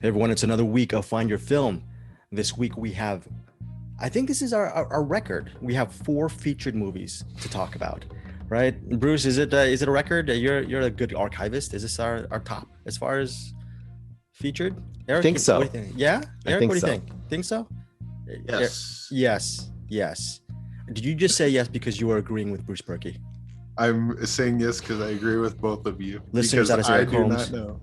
Hey everyone, it's another week of Find Your Film. This week we have, I think this is our record. We have 4 featured movies to talk about, right? Bruce, is it a record? You're a good archivist. Is this our top as far as featured? I Eric, think so. what do you think? Yeah, I Eric, think what do you so. think? Think so? Yes. Yes. Did you just say yes because you were agreeing with Bruce Perky? I'm saying yes because I agree with both of you. Listeners, because that is I Eric do Holmes. not know.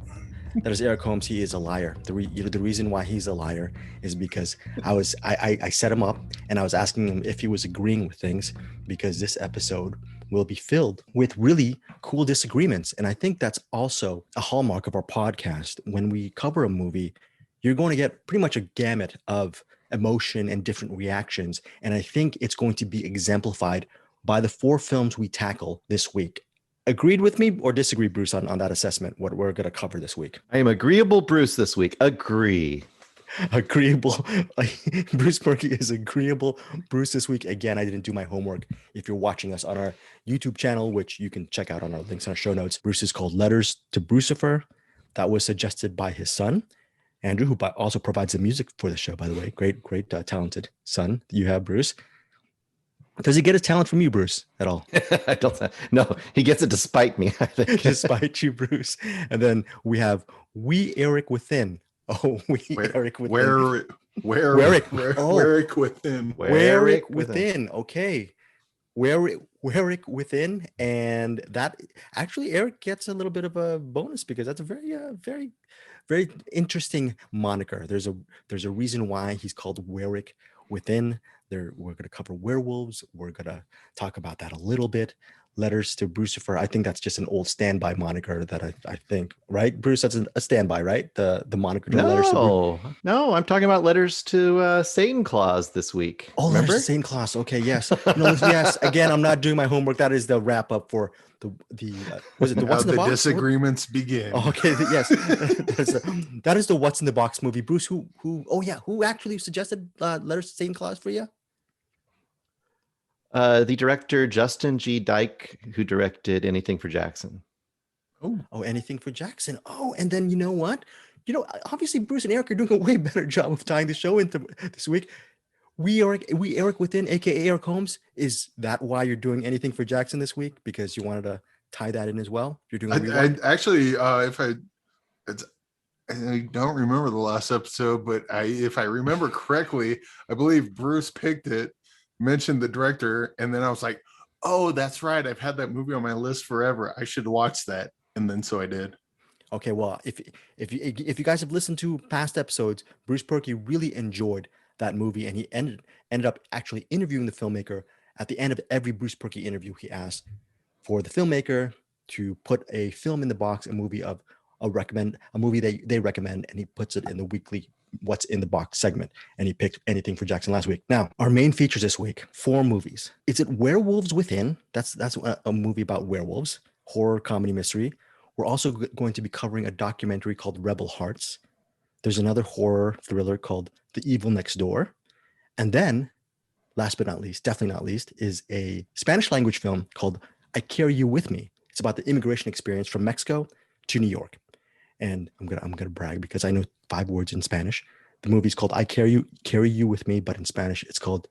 That is Eric Holmes. He is a liar. The reason why he's a liar is because I set him up and I was asking him if he was agreeing with things, because this episode will be filled with really cool disagreements. And I think that's also a hallmark of our podcast. When we cover a movie, you're going to get pretty much a gamut of emotion and different reactions. And I think it's going to be exemplified by the 4 films we tackle this week. Agreed with me or disagree, Bruce, on that assessment, what we're going to cover this week? I am agreeable Bruce this week. Agree. Agreeable. Bruce Perky is agreeable Bruce this week. Again, I didn't do my homework. If you're watching us on our YouTube channel, which you can check out on our links in our show notes, Bruce is called Letters to Brucifer. That was suggested by his son, Andrew, who also provides the music for the show, by the way. Great, talented son you have, Bruce. Does he get his talent from you, Bruce, at all? I don't know. He gets it despite me, I think. Despite you, Bruce. And then we have We Eric Within. Oh, Eric Within. Werewolves Within. Werewolves Within. Okay. Werewolves Within. And that actually, Eric gets a little bit of a bonus because that's a very interesting moniker. There's a reason why he's called Werewolves Within. We're going to cover werewolves. We're going to talk about that a little bit. Letters to Brucifer. I think that's just an old standby moniker that I think, right, Bruce? That's a standby, right? The moniker. Letters to no, I'm talking about Letters to Satan Claus this week. Oh, remember? Letters to Satan Claus. Okay, yes. Yes. Again, I'm not doing my homework. That is the wrap up for the was it the What's in the Box? Disagreements begin. Oh, okay, yes. That is the What's in the Box movie. Bruce, who actually suggested Letters to Satan Claus for you? The director Justin G. Dyke, who directed Anything for Jackson. Oh, Anything for Jackson. Oh, and then you know what? Obviously Bruce and Eric are doing a way better job of tying the show into this week. We Eric Within, aka Eric Holmes. Is that why you're doing Anything for Jackson this week? Because you wanted to tie that in as well? You're doing I actually, I don't remember the last episode, but if I remember correctly, I believe Bruce picked it, mentioned the director, and then I was like, oh, that's right, I've had that movie on my list forever, I should watch that. And then so I did. Okay, well, if you guys have listened to past episodes, Bruce Perky really enjoyed that movie, and he ended up actually interviewing the filmmaker. At the end of every Bruce Perky interview, he asked for the filmmaker to put a film in the box, a movie they recommend, and he puts it in the weekly What's in the Box segment, and he picked Anything for Jackson last week. Now, our main features this week, 4 movies. Is it Werewolves Within? That's a movie about werewolves, horror, comedy, mystery. We're also going to be covering a documentary called Rebel Hearts. There's another horror thriller called The Evil Next Door. And then, last but not least, definitely not least, is a Spanish language film called I Carry You With Me. It's about the immigration experience from Mexico to New York. And I'm gonna brag because I know 5 words in Spanish. The movie's called I Carry You With Me, but in Spanish it's called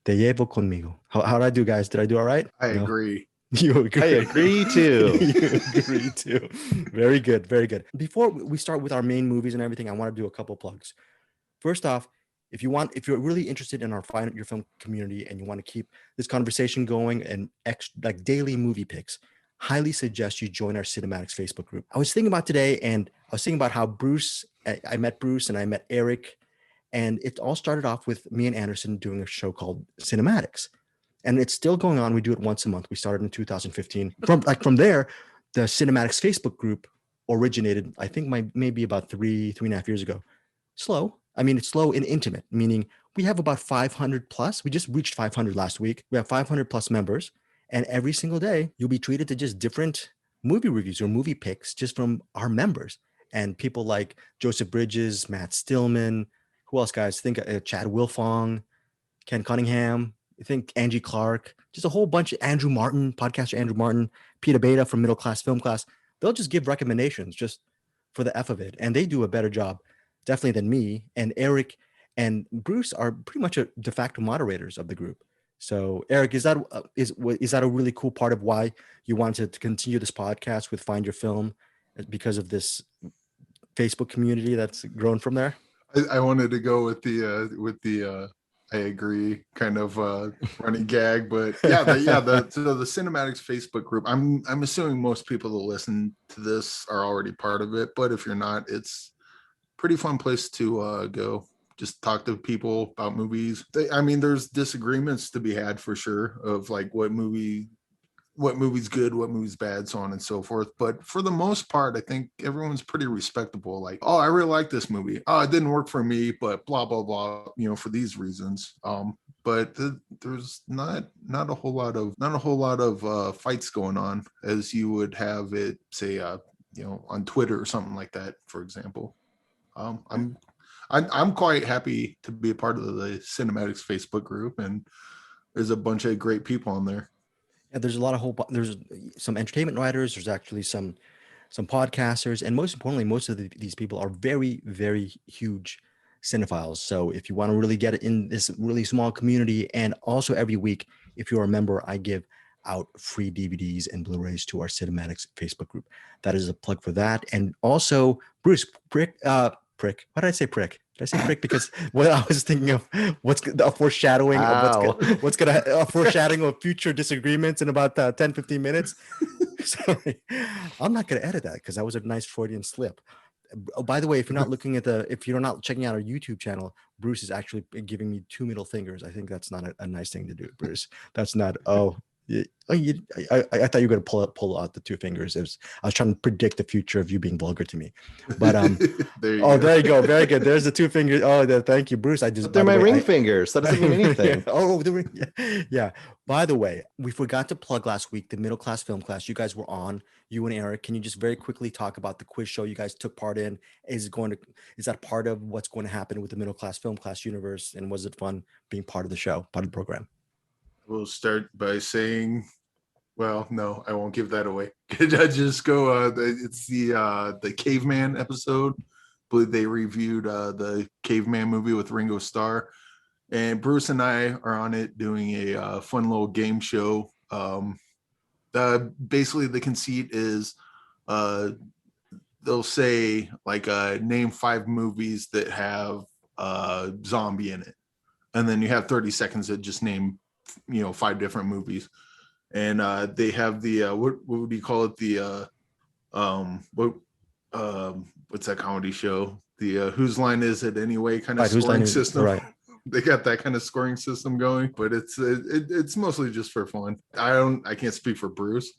Te Llevo Conmigo. How did I do, guys? Did I do all right? I agree. You agree? I agree too. You agree too. Very good, very good. Before we start with our main movies and everything, I want to do a couple plugs. First off, if you're really interested in our Find Your Film community and you want to keep this conversation going and like daily movie picks, highly suggest you join our Cinematics Facebook group. I was thinking about today, and I was thinking about how I met Bruce and I met Eric, and it all started off with me and Anderson doing a show called Cinematics, and it's still going on. We do it once a month. We started in 2015. From there, the Cinematics Facebook group originated, I think maybe about 3.5 years ago. Slow. I mean, it's slow and intimate, meaning we have about 500 plus. We just reached 500 last week. We have 500 plus members. And every single day, you'll be treated to just different movie reviews or movie picks just from our members. And people like Joseph Bridges, Matt Stillman, who else, guys? Think Chad Wilfong, Ken Cunningham, I think Angie Clark, just a whole bunch of podcaster Andrew Martin, Peter Beta from Middle Class Film Class. They'll just give recommendations just for the F of it. And they do a better job definitely than me. And Eric and Bruce are pretty much a de facto moderators of the group. So Eric, is that a really cool part of why you wanted to continue this podcast with Find Your Film, because of this Facebook community that's grown from there? I wanted to go with the I agree kind of running gag, but yeah, the Cinematics Facebook group. I'm assuming most people that listen to this are already part of it, but if you're not, it's a pretty fun place to go. Just talk to people about movies. I mean, there's disagreements to be had for sure of like what movie's good, what movie's bad, so on and so forth. But for the most part, I think everyone's pretty respectable. Like, oh, I really like this movie. Oh, it didn't work for me, but blah blah blah. For these reasons. But there's not a whole lot of fights going on as you would have it, say, on Twitter or something like that, for example. I'm quite happy to be a part of the Cinematics Facebook group, and there's a bunch of great people on there. Yeah, there's some entertainment writers. There's actually some podcasters, and most importantly, most of these people are very, very huge cinephiles. So if you want to really get in this really small community, and also every week, if you're a member, I give out free DVDs and Blu-rays to our Cinematics Facebook group. That is a plug for that. And also, Bruce, prick. Why did I say prick? Did I say prick? Because what I was thinking of, a foreshadowing of a foreshadowing of future disagreements in about 10, 15 minutes. Sorry, I'm not going to edit that because that was a nice Freudian slip. Oh, by the way, if you're not checking out our YouTube channel, Bruce is actually giving me 2 middle fingers. I think that's not a nice thing to do, Bruce. That's not. I thought you were going to pull out the 2 fingers. I was trying to predict the future of you being vulgar to me. But there you go. Very good. There's the 2 fingers. Thank you, Bruce. They're my ring fingers. That doesn't mean anything. The ring. Yeah. By the way, we forgot to plug last week the middle class film class. You guys were on. You and Eric. Can you just very quickly talk about the quiz show you guys took part in? Is that part of what's going to happen with the middle class film class universe? And was it fun being part of the show, part of the program? We'll start by saying, well, no, I won't give that away. I just go, it's the Caveman episode. I believe they reviewed the Caveman movie with Ringo Starr. And Bruce and I are on it doing a fun little game show. Basically, the conceit is they'll say, like, name 5 movies that have a zombie in it. And then you have 30 seconds to just name 5 different movies, and they have the what would you call it, the what's that comedy show, the Whose Line Is It Anyway kind of scoring system, right? They got that kind of scoring system going, but it's mostly just for fun. I can't speak for Bruce.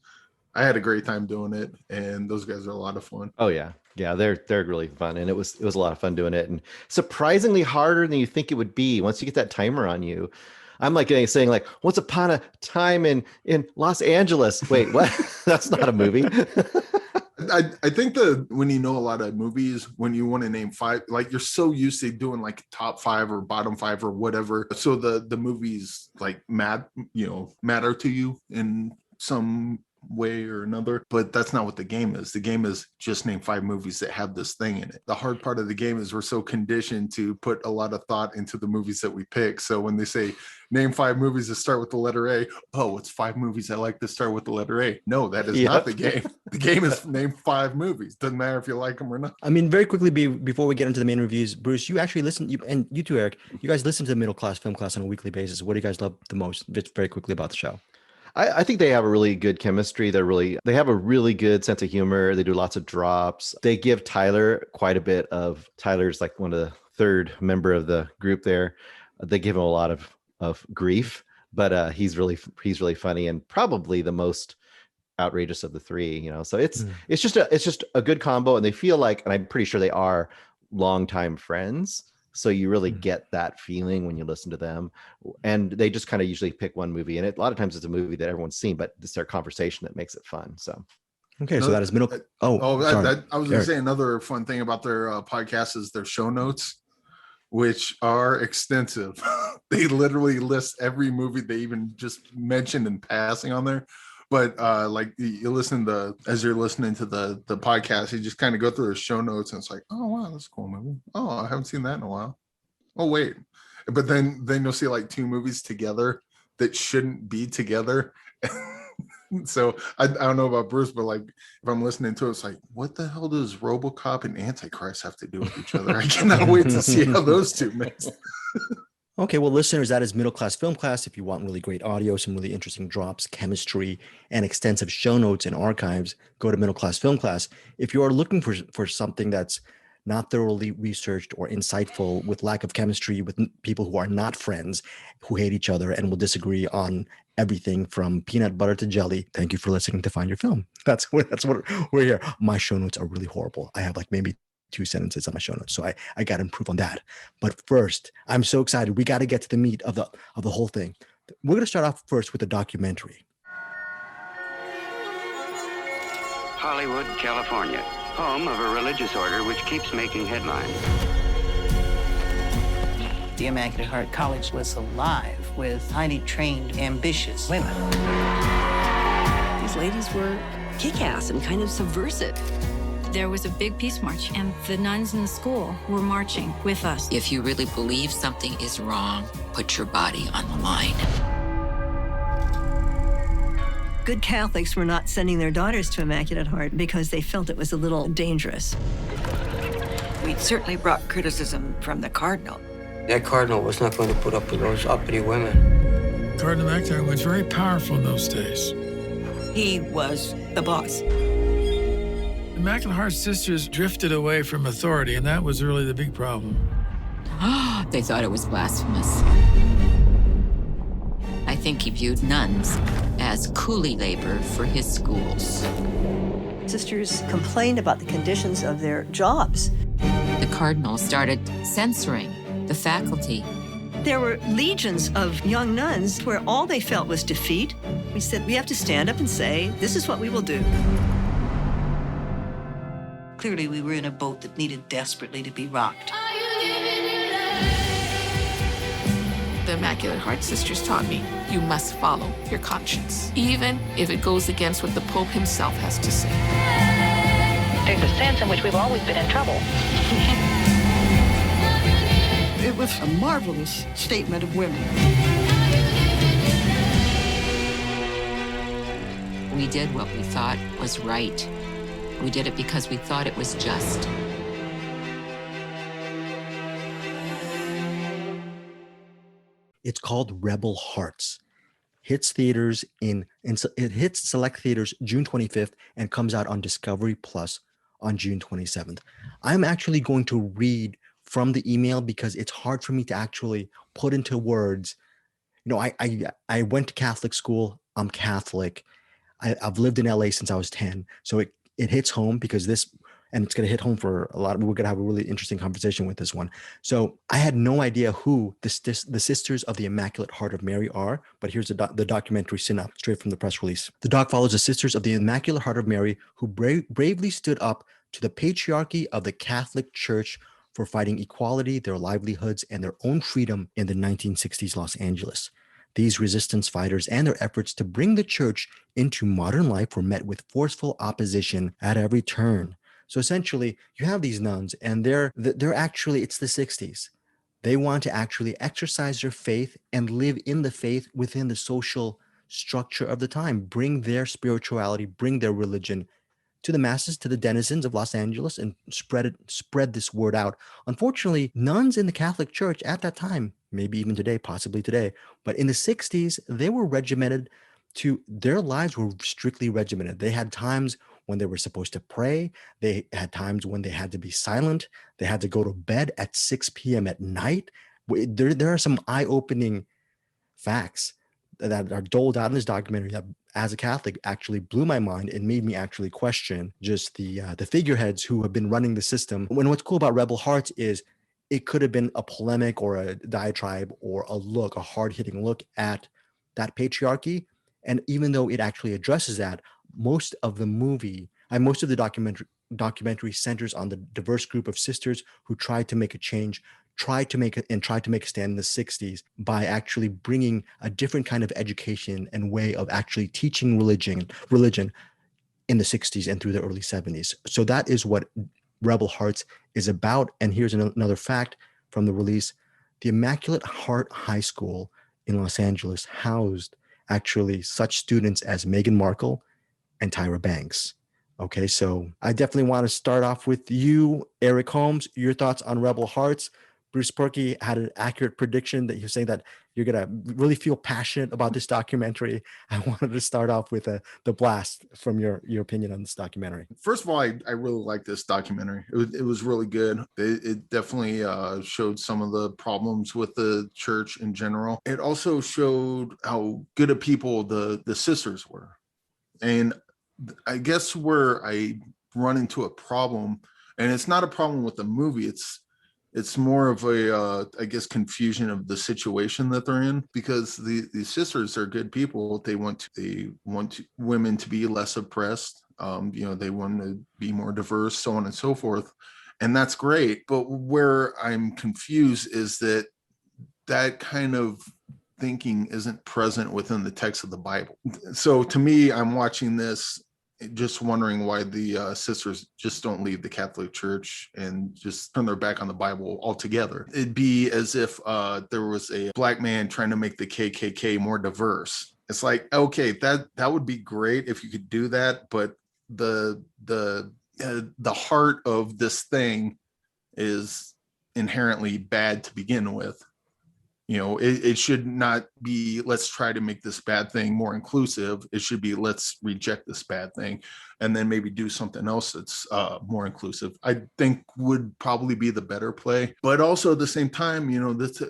I had a great time doing it, and those guys are a lot of fun. Oh yeah, they're really fun, and it was a lot of fun doing it, and surprisingly harder than you think it would be once you get that timer on you. I'm like saying like once upon a time in Los Angeles. Wait, what? That's not a movie. I think that when you know a lot of movies, when you want to name 5, like you're so used to doing like top 5 or bottom 5 or whatever. So the movies like matter to you in some way or another, but that's not what the game is. The game is just name 5 movies that have this thing in it. The hard part of the game is we're so conditioned to put a lot of thought into the movies that we pick. So when they say name 5 movies that start with the letter A, oh, it's 5 movies I like to start with the letter A. No, that is not the game. The game is name 5 movies. Doesn't matter if you like them or not. I mean, very quickly before we get into the main reviews, Bruce, you actually listen, and you too, Eric, you guys listen to the Middle Class Film Class on a weekly basis. What do you guys love the most? Just very quickly about the show. I think they have a really good chemistry. They have a really good sense of humor. They do lots of drops. They give Tyler's like one of the 3rd member of the group there. They give him a lot of grief, but he's really funny and probably the most outrageous of the 3. So it's just a good combo, and they feel like, and I'm pretty sure they are, longtime friends. So you really get that feeling when you listen to them, and they just kind of usually pick one movie, and a lot of times it's a movie that everyone's seen, but it's their conversation that makes it fun. So, okay, so that is middle. I was going to say another fun thing about their podcast is their show notes, which are extensive. They literally list every movie they even just mentioned in passing on there. But like you listen to, as you're listening to the podcast, you just kind of go through the show notes and it's like, oh wow, that's a cool movie. Oh, I haven't seen that in a while. Oh wait. But then you'll see like two movies together that shouldn't be together. So I don't know about Bruce, but like if I'm listening to it, it's like, what the hell does RoboCop and Antichrist have to do with each other? I cannot wait to see how those two mix. Okay, well, listeners, that is Middle Class Film Class. If you want really great audio, some really interesting drops, chemistry, and extensive show notes and archives, go to Middle Class Film Class. If you are looking for something that's not thoroughly researched or insightful, with lack of chemistry, with people who are not friends, who hate each other and will disagree on everything from peanut butter to jelly, thank you for listening to Find Your Film. That's what we're here. My show notes are really horrible. I have like maybe 2 sentences on my show notes, so I got to improve on that. But first, I'm so excited. We got to get to the meat of the whole thing. We're going to start off first with a documentary. Hollywood, California, home of a religious order which keeps making headlines. The Immaculate Heart College was alive with highly trained, ambitious women. These ladies were kick-ass and kind of subversive. There was a big peace march, and the nuns in the school were marching with us. If you really believe something is wrong, put your body on the line. Good Catholics were not sending their daughters to Immaculate Heart because they felt it was a little dangerous. We'd certainly brought criticism from the cardinal. That cardinal was not going to put up with those uppity women. Cardinal Actar was very powerful in those days. He was the boss. Immaculate Heart Sisters drifted away from authority, and that was really the big problem. They thought it was blasphemous. I think he viewed nuns as coolie labor for his schools. Sisters complained about the conditions of their jobs. The cardinal started censoring the faculty. There were legions of young nuns where all they felt was defeat. We said, we have to stand up and say, this is what we will do. Clearly, we were in a boat that needed desperately to be rocked. The Immaculate Heart Sisters taught me, you must follow your conscience, even if it goes against what the Pope himself has to say. There's a sense in which we've always been in trouble. It was a marvelous statement of women. We did what we thought was right. We did it because we thought it was just. It's called Rebel Hearts. Hits theaters it hits select theaters June 25th and comes out on Discovery Plus on June 27th. I'm actually going to read from the email because it's hard for me to actually put into words. You know, I went to Catholic school. I'm Catholic. I've lived in LA since I was 10. So it hits home because this, and it's going to hit home for a lot. We're going to have a really interesting conversation with this one. So I had no idea who the Sisters of the Immaculate Heart of Mary are, but here's the documentary synopsis straight from the press release. The doc follows the Sisters of the Immaculate Heart of Mary who bravely stood up to the patriarchy of the Catholic Church for fighting equality, their livelihoods, and their own freedom in the 1960s Los Angeles. These resistance fighters and their efforts to bring the church into modern life were met with forceful opposition at every turn. So essentially, you have these nuns, and they're actually, it's the 60s. They want to actually exercise their faith and live in the faith within the social structure of the time, bring their spirituality, bring their religion to the masses, to the denizens of Los Angeles, and spread this word out. Unfortunately, nuns in the Catholic Church at that time, maybe even today, possibly today, but in the 60s, they were regimented their lives were strictly regimented. They had times when they were supposed to pray. They had times when they had to be silent. They had to go to bed at 6 p.m. at night. There are some eye-opening facts that are doled out in this documentary that, as a Catholic, actually blew my mind and made me actually question just the figureheads who have been running the system. And what's cool about Rebel Hearts is it could have been a polemic or a diatribe or a hard-hitting look at that patriarchy. And even though it actually addresses that, most of the documentary centers on the diverse group of sisters who tried to make a change tried to make a stand in the 60s by actually bringing a different kind of education and way of actually teaching religion in the 60s and through the early 70s. So that is what Rebel Hearts is about. And here's another fact from the release. The Immaculate Heart High School in Los Angeles housed actually such students as Meghan Markle and Tyra Banks. Okay, so I definitely want to start off with you, Eric Holmes. Your thoughts on Rebel Hearts. Bruce Perky had an accurate prediction that he was saying that you're going to really feel passionate about this documentary. I wanted to start off with the blast from your opinion on this documentary. First of all, I really like this documentary. It was really good. It definitely showed some of the problems with the church in general. It also showed how good of people the sisters were. And I guess where I run into a problem, and it's not a problem with the movie, it's more of a I guess confusion of the situation that they're in, because the sisters are good people. They want women to be less oppressed. They want to be more diverse, so on and so forth, and that's great. But where I'm confused is that kind of thinking isn't present within the text of the Bible. So to me, I'm watching this just wondering why the sisters just don't leave the Catholic Church and just turn their back on the Bible altogether. It'd be as if there was a black man trying to make the KKK more diverse. It's like, okay, that would be great if you could do that, but the heart of this thing is inherently bad to begin with. It should not be, let's try to make this bad thing more inclusive. It should be, let's reject this bad thing and then maybe do something else that's more inclusive. I think would probably be the better play. But also at the same time, that's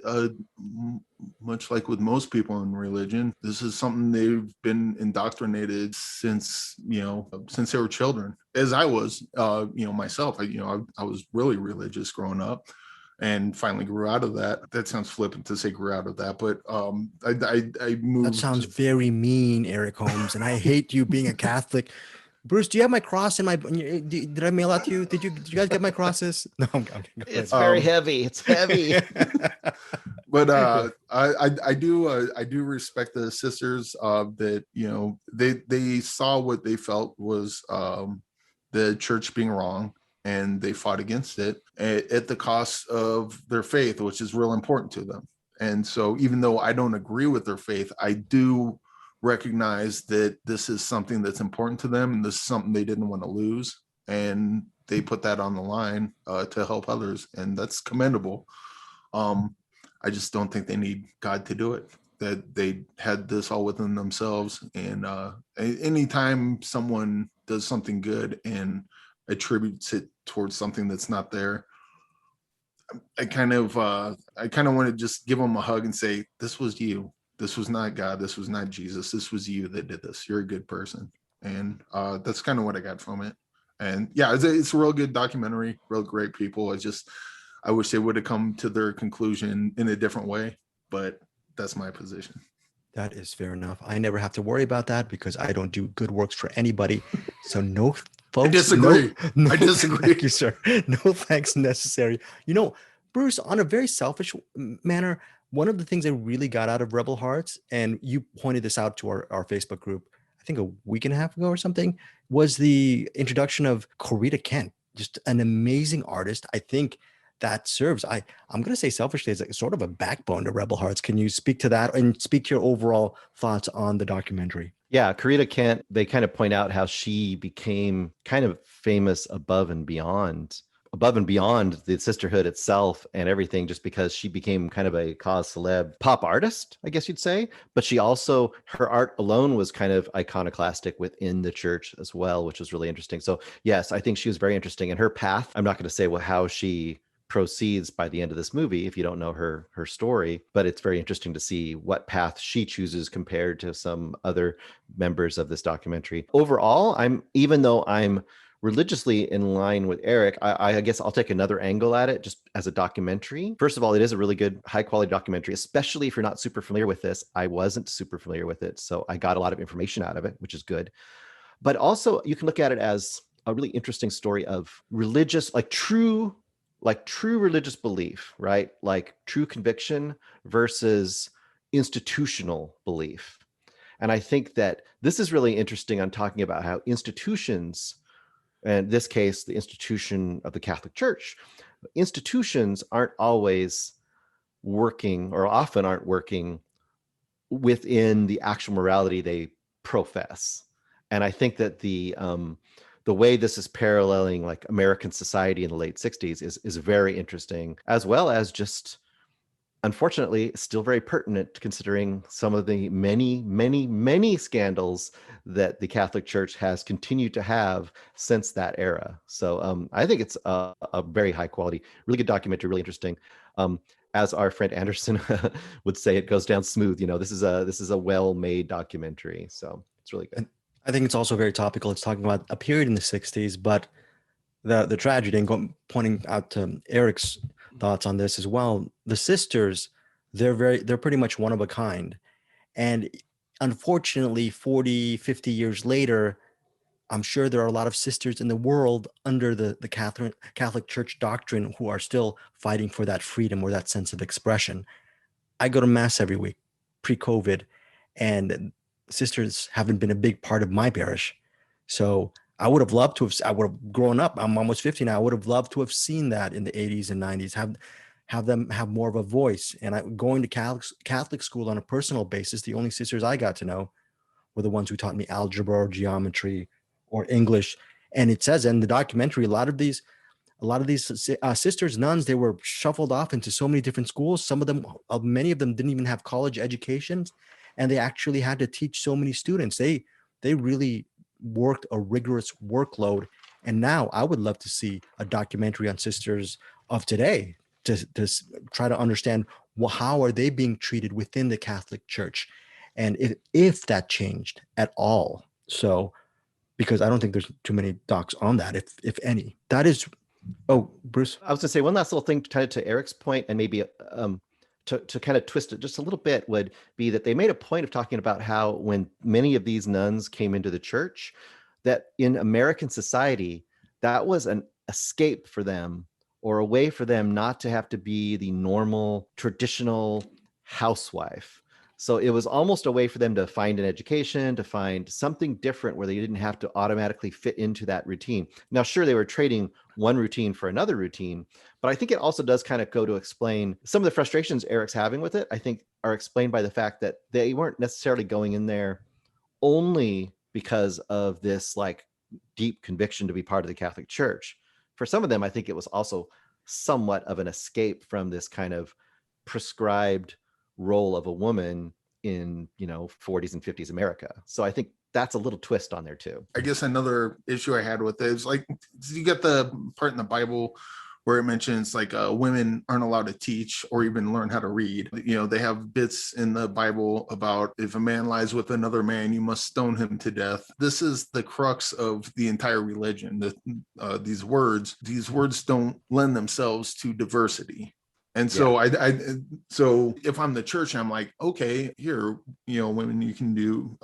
much like with most people in religion, this is something they've been indoctrinated since they were children. As I was, myself, I was really religious growing up. And finally grew out of that. That sounds flippant to say grew out of that, but I moved. That sounds very mean, Eric Holmes, and I hate you being a Catholic. Bruce, do you have my cross in my? Did I mail out to you? Did you guys get my crosses? No, I'm it's very heavy. It's heavy. But I do respect the sisters that they saw what they felt was the church being wrong. And they fought against it at the cost of their faith, which is real important to them. And so even though I don't agree with their faith, I do recognize that this is something that's important to them. And this is something they didn't want to lose. And they put that on the line to help others. And that's commendable. I just don't think they need God to do it. That they had this all within themselves. And anytime someone does something good and attributes it towards something that's not there, I kind of want to just give them a hug and say, this was you. This was not God. This was not Jesus. This was you that did this. You're a good person. And that's kind of what I got from it. And yeah, it's a real good documentary, real great people. I wish they would have come to their conclusion in a different way, but that's my position. That is fair enough. I never have to worry about that because I don't do good works for anybody. So no, folks. I disagree. I disagree. Thank you, sir. No thanks necessary. Bruce, on a very selfish manner, one of the things I really got out of Rebel Hearts, and you pointed this out to our Facebook group, I think a week and a half ago or something, was the introduction of Corita Kent, just an amazing artist. I think that serves, I'm going to say selfishly, as a sort of a backbone to Rebel Hearts. Can you speak to that and speak to your overall thoughts on the documentary? Yeah, Corita Kent, they kind of point out how she became kind of famous above and beyond the sisterhood itself and everything, just because she became kind of a cause celeb pop artist, I guess you'd say. But she also, her art alone was kind of iconoclastic within the church as well, which was really interesting. So yes, I think she was very interesting. And her path, I'm not going to say how she proceeds by the end of this movie if you don't know her story, but it's very interesting to see what path she chooses compared to some other members of this documentary. Overall, even though I'm religiously in line with Eric, I guess I'll take another angle at it just as a documentary. First of all, it is a really good, high quality documentary, especially if you're not super familiar with this. I wasn't super familiar with it, so I got a lot of information out of it, which is good. But also you can look at it as a really interesting story of religious, like true like true religious belief, right? Like true conviction versus institutional belief. And I think that this is really interesting on talking about how institutions, and in this case, the institution of the Catholic Church, institutions aren't always working, or often aren't working within the actual morality they profess. And I think that the way this is paralleling like American society in the late 60s is very interesting, as well as just unfortunately still very pertinent considering some of the many scandals that the Catholic Church has continued to have since that era. So I think it's a very high quality, really good documentary, really interesting. As our friend Anderson would say, it goes down smooth. This is a well-made documentary, so it's really good. And I think it's also very topical. It's talking about a period in the 60s, but the tragedy, and pointing out to Eric's thoughts on this as well. The sisters, they're pretty much one of a kind. And unfortunately, 40, 50 years later, I'm sure there are a lot of sisters in the world under the Catholic Church doctrine who are still fighting for that freedom or that sense of expression. I go to mass every week pre-COVID, and sisters haven't been a big part of my parish. So I would have loved to I would have grown up. I'm almost 50 now. I would have loved to have seen that in the 80s and 90s, have them have more of a voice. And going to Catholic school on a personal basis, the only sisters I got to know were the ones who taught me algebra or geometry or English. And it says in the documentary, a lot of these sisters, nuns, they were shuffled off into so many different schools. Many of them didn't even have college educations, and they actually had to teach so many students. They really worked a rigorous workload. And now I would love to see a documentary on sisters of today to try to understand, well, how are they being treated within the Catholic Church, and if that changed at all. So, because I don't think there's too many docs on that, if any. That is. Oh, Bruce. I was going to say one last little thing to Eric's point, and maybe to kind of twist it just a little bit, would be that they made a point of talking about how when many of these nuns came into the church, that in American society, that was an escape for them, or a way for them not to have to be the normal, traditional housewife. So it was almost a way for them to find an education, to find something different where they didn't have to automatically fit into that routine. Now, sure, they were trading one routine for another routine, but I think it also does kind of go to explain some of the frustrations Eric's having with it, I think are explained by the fact that they weren't necessarily going in there only because of this like deep conviction to be part of the Catholic Church. For some of them, I think it was also somewhat of an escape from this kind of prescribed role of a woman in 40s and 50s America. So I think that's a little twist on there too. I guess another issue I had with it is like, you get the part in the Bible where it mentions like women aren't allowed to teach or even learn how to read. They have bits in the Bible about if a man lies with another man, you must stone him to death. This is the crux of the entire religion. These words don't lend themselves to diversity. And so so if I'm the church, I'm like, okay, here, women, you can do,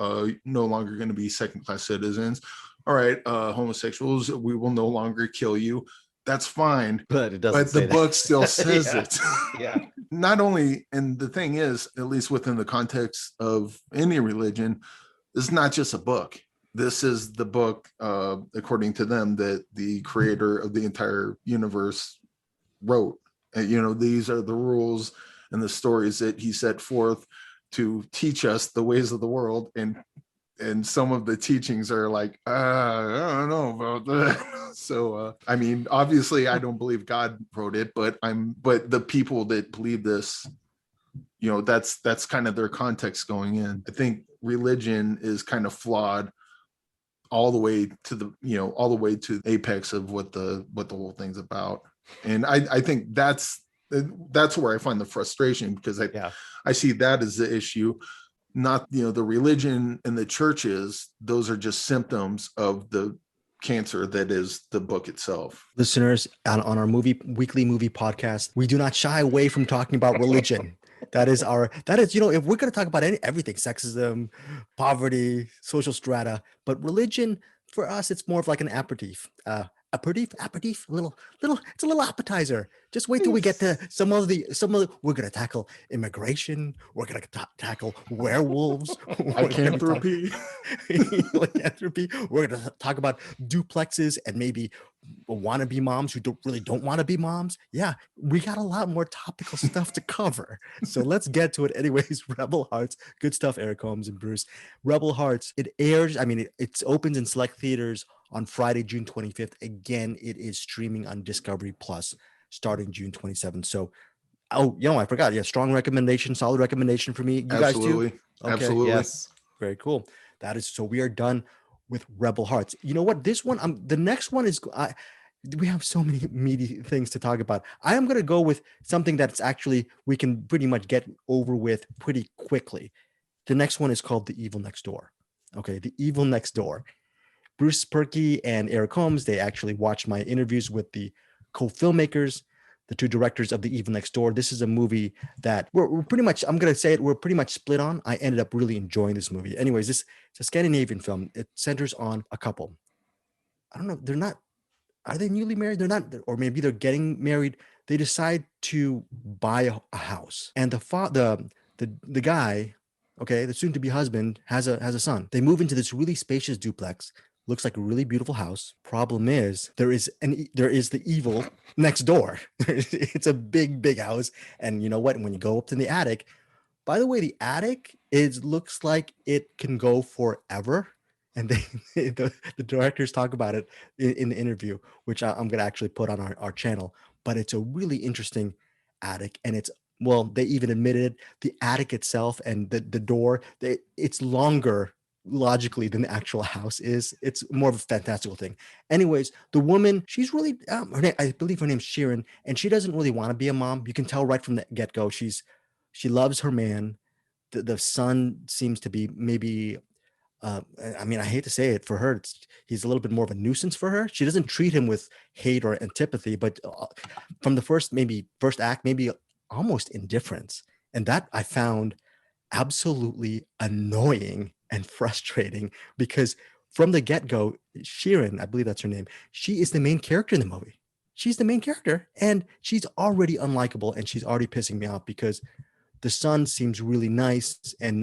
no longer going to be second-class citizens. All right, homosexuals, we will no longer kill you. That's fine. But it doesn't. But the book still says it. Yeah. Not only, and the thing is, at least within the context of any religion, it's not just a book. This is the book, according to them, that the creator of the entire universe wrote. These are the rules and the stories that he set forth to teach us the ways of the world. And some of the teachings are like, I don't know about that. So, obviously I don't believe God wrote it, but the people that believe this, that's kind of their context going in. I think religion is kind of flawed all the way to the apex of what the whole thing's about. And I think that's where I find the frustration, because I see that as the issue, not the religion and the churches. Those are just symptoms of the cancer that is the book itself. Listeners, on our weekly movie podcast, we do not shy away from talking about religion. That is, if we're going to talk about everything, sexism, poverty, social strata, but religion, for us, it's more of like an aperitif. aperitif, it's a little appetizer. Just wait till we get to some of the, we're going to tackle immigration. We're going to tackle werewolves. Lycanthropy. Lycanthropy. We're going to talk about duplexes and maybe wannabe moms who really don't want to be moms. Yeah, we got a lot more topical stuff to cover. So let's get to it. Anyways, Rebel Hearts. Good stuff, Eric Holmes and Bruce. Rebel Hearts. It airs, it opens in select theaters on Friday, June 25th. Again, it is streaming on Discovery Plus starting June 27th. So, I forgot. Yeah, strong recommendation, solid recommendation for me. You Absolutely. guys too? Okay. Absolutely. Yes. Very cool. That is, so we are done with Rebel Hearts. You know what? This one, the next one is, we have so many meaty things to talk about. I am going to go with something that's actually, we can pretty much get over with pretty quickly. The next one is called The Evil Next Door. Okay. The Evil Next Door. Bruce Perky and Eric Holmes, they actually watched my interviews with the co-filmmakers, the two directors of The Evil Next Door. This is a movie that we're pretty much, I'm going to say it, we're pretty much split on. I ended up really enjoying this movie. Anyways, it's a Scandinavian film. It centers on a couple. I don't know. Are they newly married? They're not, or maybe they're getting married. They decide to buy a house. And the guy, okay, the soon-to-be husband has a son. They move into this really spacious duplex. Looks like a really beautiful house. Problem is, there is the evil next door. It's a big house, and you know what? When you go up to the attic, by the way, the attic looks like it can go forever. And the directors talk about it in the interview, which I'm going to actually put on our channel. But it's a really interesting attic, and they even admitted the attic itself and the door. It's longer logically than the actual house is. It's more of a fantastical thing. Anyways, the woman, she's really I believe her name's Sharon, and she doesn't really want to be a mom. You can tell right from the get-go. She loves her man. The son seems to be maybe I hate to say it, for her he's a little bit more of a nuisance for her. She doesn't treat him with hate or antipathy, but from the first act, maybe almost indifference. And that I found absolutely annoying and frustrating, because from the get-go, Sharon, I believe that's her name, she is the main character in the movie. She's the main character, and she's already unlikable, and she's already pissing me off because the son seems really nice and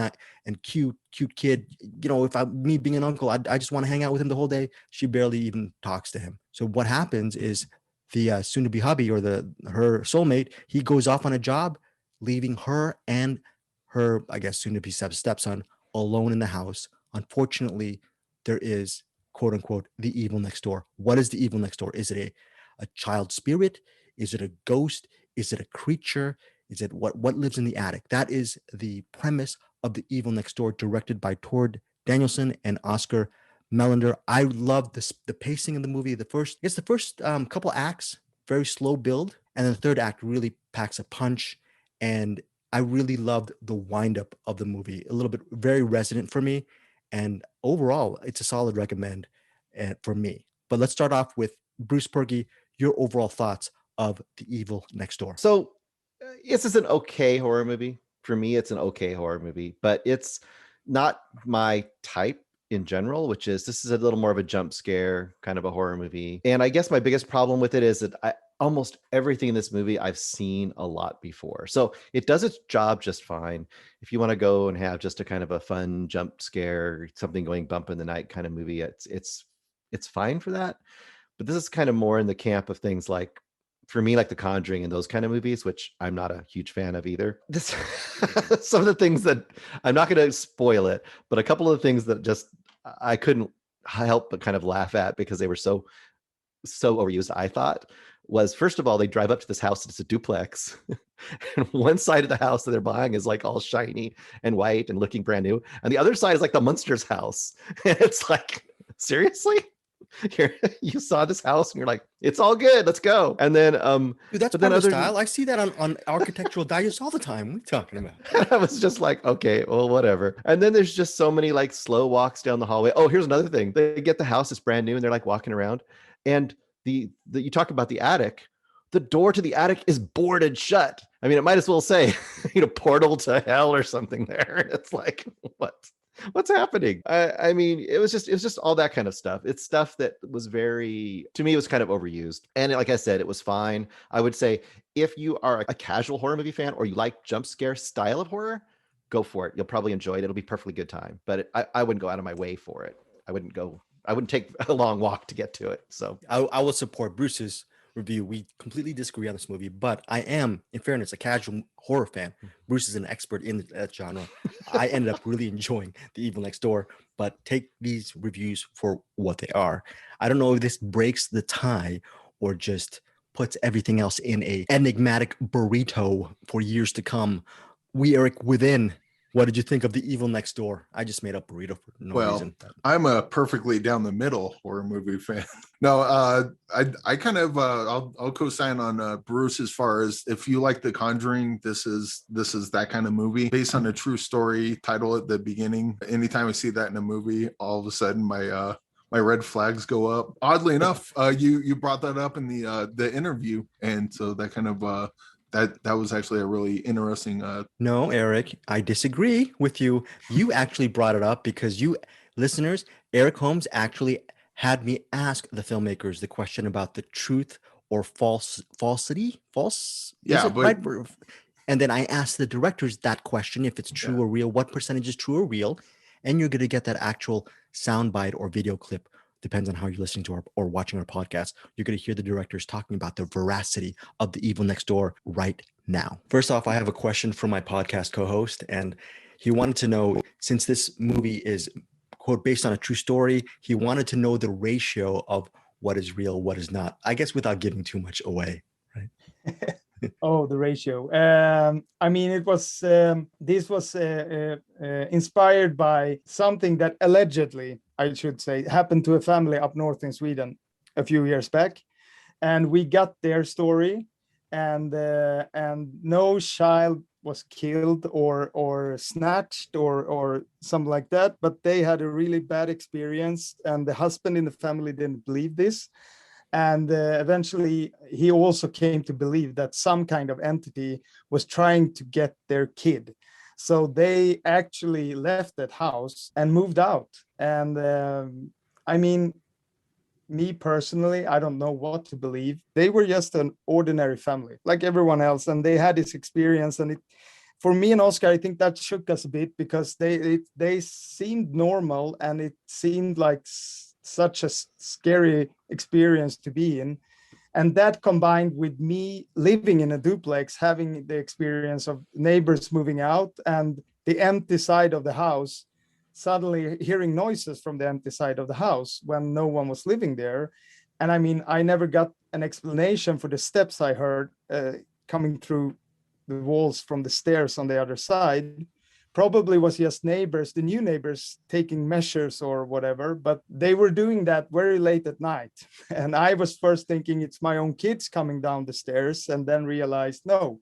cute kid. If me being an uncle, I just want to hang out with him the whole day. She barely even talks to him. So what happens is the soon-to-be hubby, or her soulmate, he goes off on a job, leaving her and her, I guess, soon-to-be stepson alone in the house. Unfortunately, there is, quote unquote, the evil next door. What is the evil next door? Is it a child spirit? Is it a ghost? Is it a creature? Is it what lives in the attic? That is the premise of The Evil Next Door, directed by Tord Danielson and Oscar Melander. I love the pacing of the movie. The first couple acts, very slow build, and then the third act really packs a punch. And I really loved the windup of the movie. A little bit very resonant for me, and overall, it's a solid recommend for me. But let's start off with Bruce Perky. Your overall thoughts of The Evil Next Door. So, this is an okay horror movie. For me, it's an okay horror movie, but it's not my type in general, which is, this is a little more of a jump scare kind of a horror movie. And I guess my biggest problem with it is that almost everything in this movie I've seen a lot before. So it does its job just fine. If you want to go and have just a kind of a fun jump scare, something going bump in the night kind of movie, it's fine for that. But this is kind of more in the camp of things like, for me, like The Conjuring and those kind of movies, which I'm not a huge fan of either. Some of the things that, I'm not going to spoil it, but a couple of the things that just I couldn't help but kind of laugh at because they were so overused, I thought, was, first of all, they drive up to this house. It's a duplex. And one side of the house that they're buying is like all shiny and white and looking brand new. And the other side is like the Munsters house. And it's like, seriously? You saw this house and you're like, it's all good, let's go. And then dude, that's part of the style. I see that on Architectural Digest all the time. What are you talking about? I was just like, okay, well, whatever. And then there's just so many like slow walks down the hallway. Oh, here's another thing. They get the house, it's brand new, and they're like walking around, and the you talk about the attic, the door to the attic is boarded shut. I mean, it might as well say portal to hell or something there. It's like, what? What's happening? I mean, it was just all that kind of stuff. It's stuff that was very, to me, it was kind of overused. And like I said, it was fine. I would say if you are a casual horror movie fan or you like jump scare style of horror, go for it. You'll probably enjoy it. It'll be a perfectly good time. But I wouldn't go out of my way for it. I wouldn't take a long walk to get to it. So I will support Bruce's review. We completely disagree on this movie, but I am, in fairness, a casual horror fan. Bruce is an expert in that genre. I ended up really enjoying The Evil Next Door, but take these reviews for what they are. I don't know if this breaks the tie or just puts everything else in a enigmatic burrito for years to come. Eric Within. What did you think of The Evil Next Door? I just made up burrito for no reason. I'm a perfectly down the middle horror movie fan. No, I kind of I'll co-sign on Bruce as far as if you like The Conjuring, this is that kind of movie based on a true story. Title at the beginning. Anytime I see that in a movie, all of a sudden my red flags go up. Oddly enough, you brought that up in the interview, and so that kind of. That was actually a really interesting. No, Eric, I disagree with you. You actually brought it up because you, listeners, Eric Holmes actually had me ask the filmmakers the question about the truth or falsity. Yeah, but right? And then I asked the directors that question: if it's true or real, what percentage is true or real? And you're going to get that actual soundbite or video clip. Depends on how you're listening to or watching our podcast. You're going to hear the directors talking about the veracity of The Evil Next Door right now. First off, I have a question for my podcast co-host, and he wanted to know, since this movie is, quote, based on a true story, he wanted to know the ratio of what is real, what is not. I guess without giving too much away, right? Oh, the ratio. I mean, it was this was inspired by something that allegedly, I should say, happened to a family up north in Sweden a few years back, and we got their story, and no child was killed or snatched or something like that, but they had a really bad experience, and the husband in the family didn't believe this. And eventually, he also came to believe that some kind of entity was trying to get their kid. So they actually left that house and moved out. And I mean, me personally, I don't know what to believe. They were just an ordinary family, like everyone else. And they had this experience. And for me and Oscar, I think that shook us a bit because they seemed normal, and it seemed like such a scary experience to be in. And that combined with me living in a duplex, having the experience of neighbors moving out and the empty side of the house, suddenly hearing noises from the empty side of the house when no one was living there. And I mean, I never got an explanation for the steps I heard coming through the walls from the stairs on the other side. Probably was just neighbors, the new neighbors, taking measures or whatever, but they were doing that very late at night. And I was first thinking it's my own kids coming down the stairs, and then realized, no,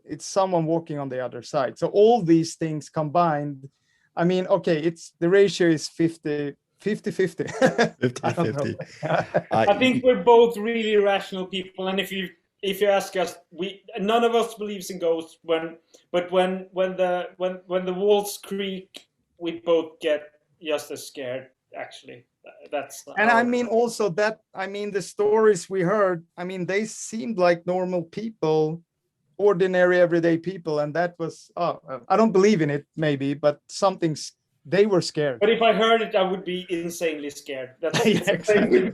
it's someone walking on the other side. So all these things combined, I mean, okay, the ratio is 50-50. 50-50. I think we're both really rational people, and if you ask us, none of us believes in ghosts. When the walls creak, we both get just as scared. Actually, that's. And I mean, also that, I mean, the stories we heard, I mean, they seemed like normal people, ordinary everyday people, and that was. I don't believe in it, maybe, but something's. They were scared. But if I heard it, I would be insanely scared. That's exactly.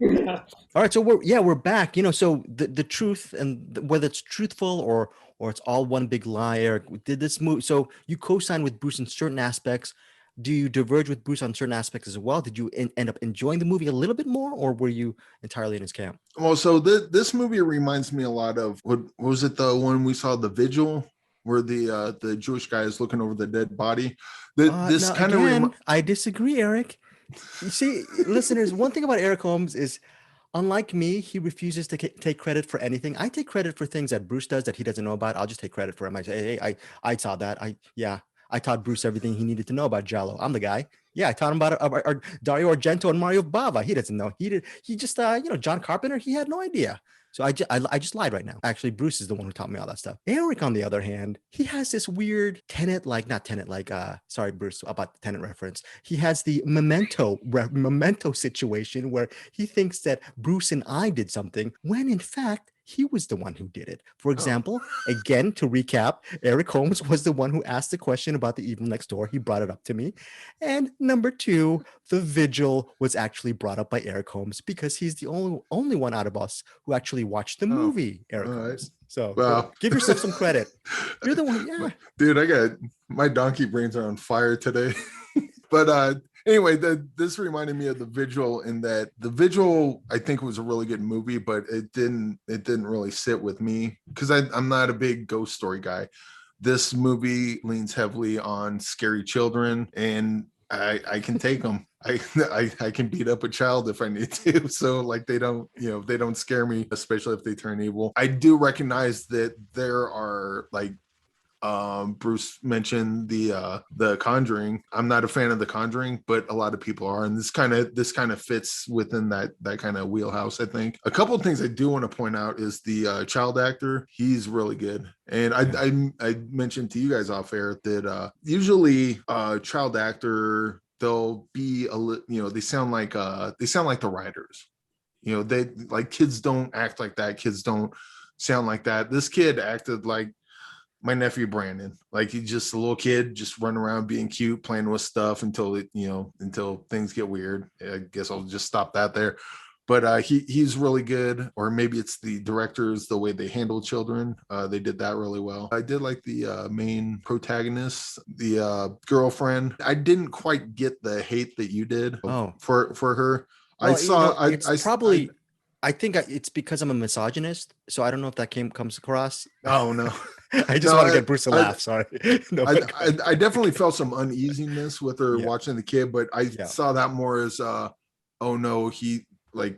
All right, so we're back. You know, so the truth, and whether it's truthful or it's all one big lie. Eric, did this move? So you co-sign with Bruce in certain aspects. Do you diverge with Bruce on certain aspects as well? Did you end up enjoying the movie a little bit more, or were you entirely in his camp? Well, so this movie reminds me a lot of what was it, the one we saw, The Vigil, where the Jewish guy is looking over the dead body. This kind of I disagree, Eric. You see, listeners, one thing about Eric Holmes is, unlike me, he refuses to take credit for anything. I take credit for things that Bruce does that he doesn't know about. I'll just take credit for him. I say, hey, I saw that. I taught Bruce everything he needed to know about Giallo. I'm the guy. Yeah, I taught him about Dario Argento and Mario Bava. He doesn't know. He just John Carpenter. He had no idea. So I just lied right now. Actually, Bruce is the one who taught me all that stuff. Eric, on the other hand, he has this weird sorry, Bruce, about the Tenet reference. He has the memento situation where he thinks that Bruce and I did something when in fact he was the one who did it. For example, again, to recap, Eric Holmes was the one who asked the question about the evil next door. He brought it up to me. And number two, the vigil was actually brought up by Eric Holmes because he's the only one out of us who actually watched the movie, Eric Holmes. So give yourself some credit. You're the one, yeah. Dude, I got my donkey brains are on fire today. But anyway, this reminded me of The Vigil, in that The Vigil, I think, was a really good movie, but it didn't really sit with me because I'm not a big ghost story guy. This movie leans heavily on scary children, and I can take them. I can beat up a child if I need to. So like they don't scare me, especially if they turn evil. I do recognize that there are, like, Bruce mentioned the Conjuring. I'm not a fan of the Conjuring, but a lot of people are, and this kind of fits within that kind of wheelhouse, I think. A couple of things I do want to point out is the child actor. He's really good, and I mentioned to you guys off air that usually child actor, they'll be they sound like the writers. They, like, kids don't act like that. Kids don't sound like that. This kid acted like my nephew Brandon. Like, he's just a little kid, just running around being cute, playing with stuff until things get weird. I guess I'll just stop that there. But he's really good. Or maybe it's the directors, the way they handle children. They did that really well. I did like the main protagonist, the girlfriend. I didn't quite get the hate that you did for her. Well, I think it's because I'm a misogynist, so I don't know if that comes across. Oh no. I just want to get Bruce to laugh. Sorry. I definitely felt some uneasiness with her watching the kid, but I saw that more as oh no,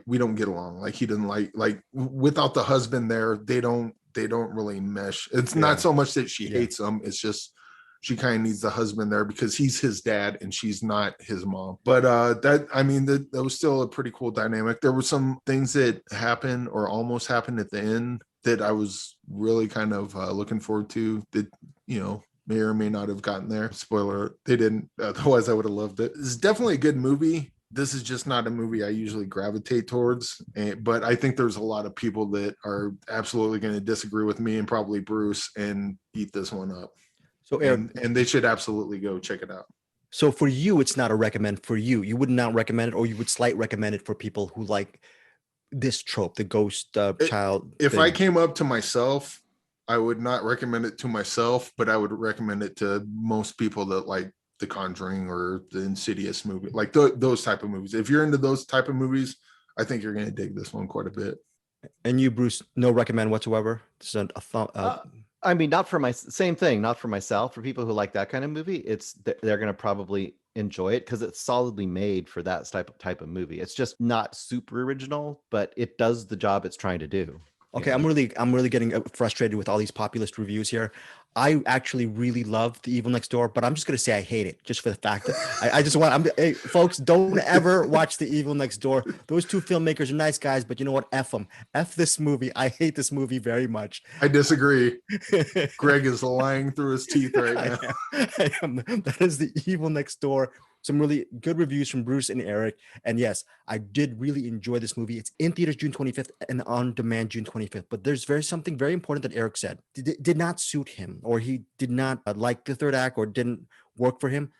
we don't get along. Like, he didn't like without the husband there, they don't really mesh. It's not so much that she hates him, it's just she kind of needs the husband there because he's his dad and she's not his mom. But that was still a pretty cool dynamic. There were some things that happened or almost happened at the end that I was really kind of looking forward to, that may or may not have gotten there. Spoiler, they didn't. Otherwise, I would have loved it. It's definitely a good movie. This is just not a movie I usually gravitate towards, but I think there's a lot of people that are absolutely going to disagree with me and probably Bruce and eat this one up. So Eric, and they should absolutely go check it out. So for you, it's not a recommend for you. You would not recommend it, or you would slight recommend it for people who like this trope, the ghost child. If I came up to myself, I would not recommend it to myself, but I would recommend it to most people that like The Conjuring or the Insidious movie, like those type of movies. If you're into those type of movies, I think you're going to dig this one quite a bit. And you, Bruce, no recommend whatsoever? Just a thought. I mean, not for myself. For people who like that kind of movie, they're going to probably enjoy it because it's solidly made for that type of movie. It's just not super original, but it does the job it's trying to do. Okay, I'm really getting frustrated with all these populist reviews here. I actually really love The Evil Next Door, but I'm just going to say I hate it just for the fact that hey, folks, don't ever watch The Evil Next Door. Those two filmmakers are nice guys, but you know what? F them. F this movie. I hate this movie very much. I disagree. Greg is lying through his teeth right now. I am. That is The Evil Next Door. Some really good reviews from Bruce and Eric. And yes, I did really enjoy this movie. It's in theaters June 25th and on demand June 25th. But there's something very important that Eric said. Did not suit him, or he did not like the third act, or didn't work for him.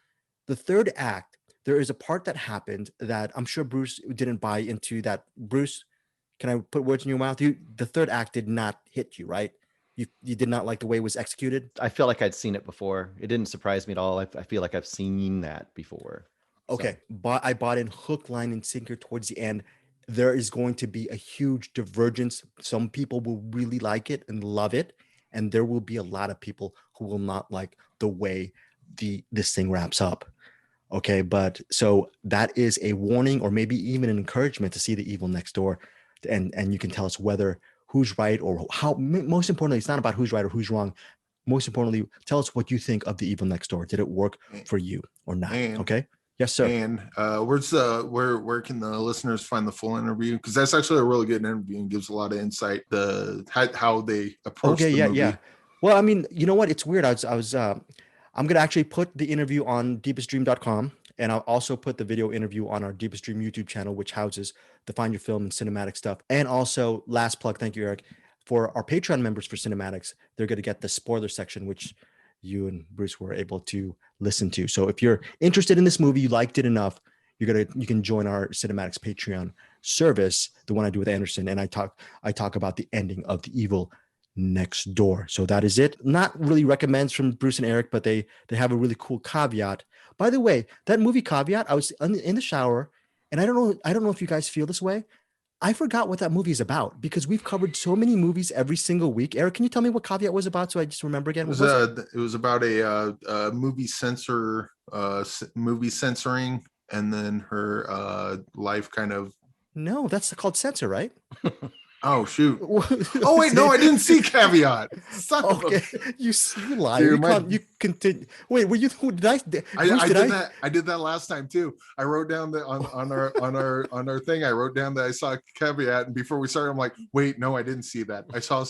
The third act, there is a part that happened that I'm sure Bruce didn't buy into. That Bruce, can I put words in your mouth? The third act did not hit you, right? You did not like the way it was executed? I feel like I'd seen it before. It didn't surprise me at all. I feel like I've seen that before. Okay, but I bought in hook, line, and sinker towards the end. There is going to be a huge divergence. Some people will really like it and love it, and there will be a lot of people who will not like the way this thing wraps up. Okay, but so that is a warning, or maybe even an encouragement to see The Evil Next Door, and you can tell us whether who's right or how. Most importantly, it's not about who's right or who's wrong. Most importantly, tell us what you think of The Evil Next Door. Did it work for you or not? Okay. Yes, sir. And where can the listeners find the full interview? Because that's actually a really good interview and gives a lot of insight how they approach the movie. Yeah. Well, I mean, you know what? It's weird. I'm gonna actually put the interview on deepestdream.com, and I'll also put the video interview on our Deepest Dream YouTube channel, which houses the Find Your Film and cinematic stuff. And also, last plug, thank you, Eric, for our Patreon members for cinematics. They're gonna get the spoiler section, which you and Bruce were able to listen to. So if you're interested in this movie, you liked it enough, you can join our cinematics Patreon service, the one I do with Anderson, and I talk about the ending of The Evil Next Door. So that is it. Not really recommends from Bruce and Eric, but they have a really cool caveat. By the way, that movie Caveat, I was in the shower, and I don't know if you guys feel this way. I forgot what that movie is about because we've covered so many movies every single week. Eric, can you tell me what Caveat was about so I just remember again? It was about a movie movie censoring, and then her life kind of. No, that's called Censor, right? Oh shoot! Oh wait, no, I didn't see Caveat. Okay, you lied. You continue. Wait, were you? I did that last time too. I wrote down that on our thing. I wrote down that I saw Caveat, and before we started, I'm like, wait, no, I didn't see that. I saw.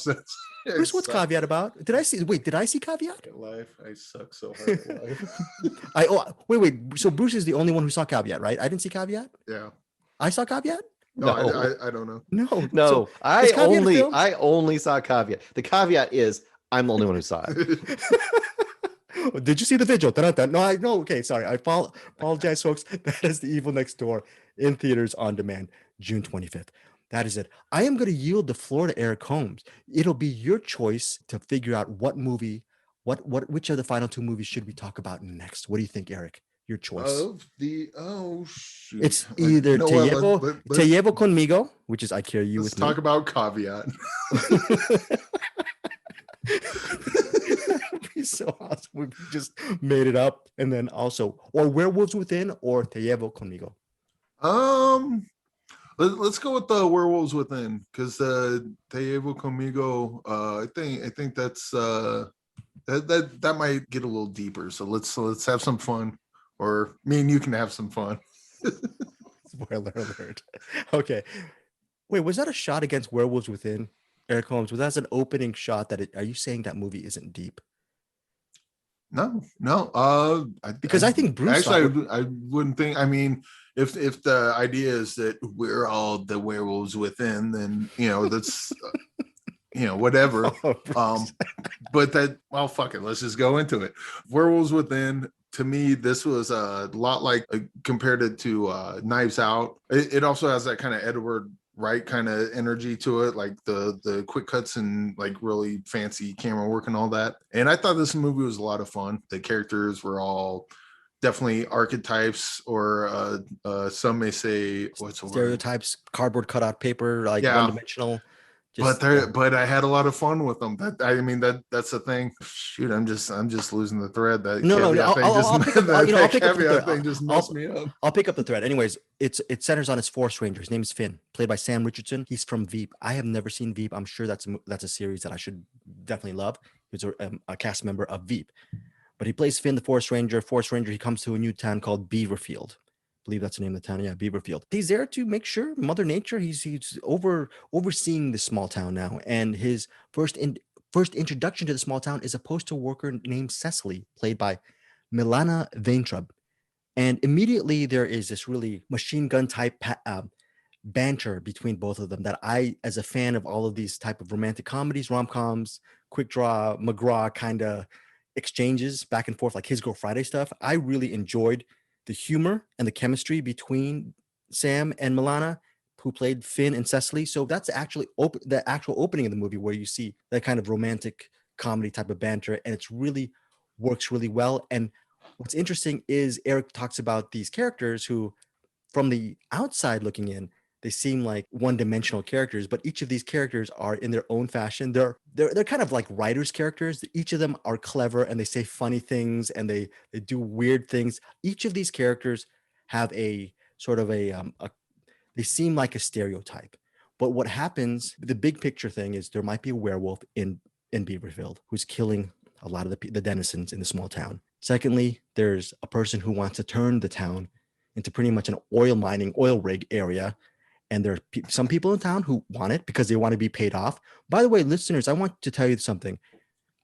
Bruce, what's Caveat about? Did I see Caveat? At life, I suck so hard at life. Wait. So Bruce is the only one who saw Caveat, right? I didn't see Caveat. Yeah, I saw Caveat. No, I don't know. No. So, I only saw Caveat. The caveat is I'm the only one who saw it. Did you see the vigil? No. Okay, sorry. I apologize, folks. That is The Evil Next Door in theaters on demand, June 25th. That is it. I am going to yield the floor to Eric Holmes. It'll be your choice to figure out what movie, which of the final two movies should we talk about next? What do you think, Eric? Your choice. Shoot. It's either Te Llevo Conmigo, which is I Carry You With Me. Let's talk about Caveat. That'd be so awesome. We just made it up, and then also, or Werewolves Within, or Te Llevo Conmigo. Let's go with the Werewolves Within, because Te Llevo Conmigo. I think that's that might get a little deeper. So let's have some fun. Or me and you can have some fun. Spoiler alert. Okay. Wait, was that a shot against Werewolves Within, Eric Holmes? Was that an opening shot? Are you saying that movie isn't deep? No. Because I think Bruce. Actually, I wouldn't think. I mean, if the idea is that we're all the werewolves within, then that's whatever. But fuck it. Let's just go into it. Werewolves Within. To me, this was a lot like compared it to Knives Out. It also has that kind of Edward Wright kind of energy to it, like the quick cuts and like really fancy camera work and all that. And I thought this movie was a lot of fun. The characters were all definitely archetypes, or some may say stereotypes, cardboard cutout paper, like one-dimensional. But I had a lot of fun with them. That's the thing. Shoot, I'm just losing the thread. That caveat thing just messed me up. I'll pick up the thread. Anyways, it centers on his forest ranger. His name is Finn, played by Sam Richardson. He's from Veep. I have never seen Veep. I'm sure that's a series that I should definitely love. He's a cast member of Veep, but he plays Finn, the forest ranger. He comes to a new town called Beaverfield. I believe that's the name of the town. Yeah, Beaverfield. He's there to make sure Mother Nature. He's overseeing the small town now, and his first introduction to the small town is a postal worker named Cecily, played by Milana Vaintrub. And immediately there is this really machine gun type banter between both of them that I, as a fan of all of these type of romantic comedies, rom-coms, quick draw, McGraw kind of exchanges back and forth, like His Girl Friday stuff, I really enjoyed the humor and the chemistry between Sam and Milana, who played Finn and Cecily. So that's actually the actual opening of the movie, where you see that kind of romantic comedy type of banter, and it's really works really well. And what's interesting is Eric talks about these characters who, from the outside looking in, they seem like one-dimensional characters, but each of these characters are in their own fashion. They're kind of like writers' characters. Each of them are clever, and they say funny things, and they do weird things. Each of these characters have a sort of they seem like a stereotype. But what happens, the big picture thing is there might be a werewolf in Beaverfield who's killing a lot of the denizens in the small town. Secondly, there's a person who wants to turn the town into pretty much an oil rig area. And there are some people in town who want it because they want to be paid off. By the way, listeners, I want to tell you something.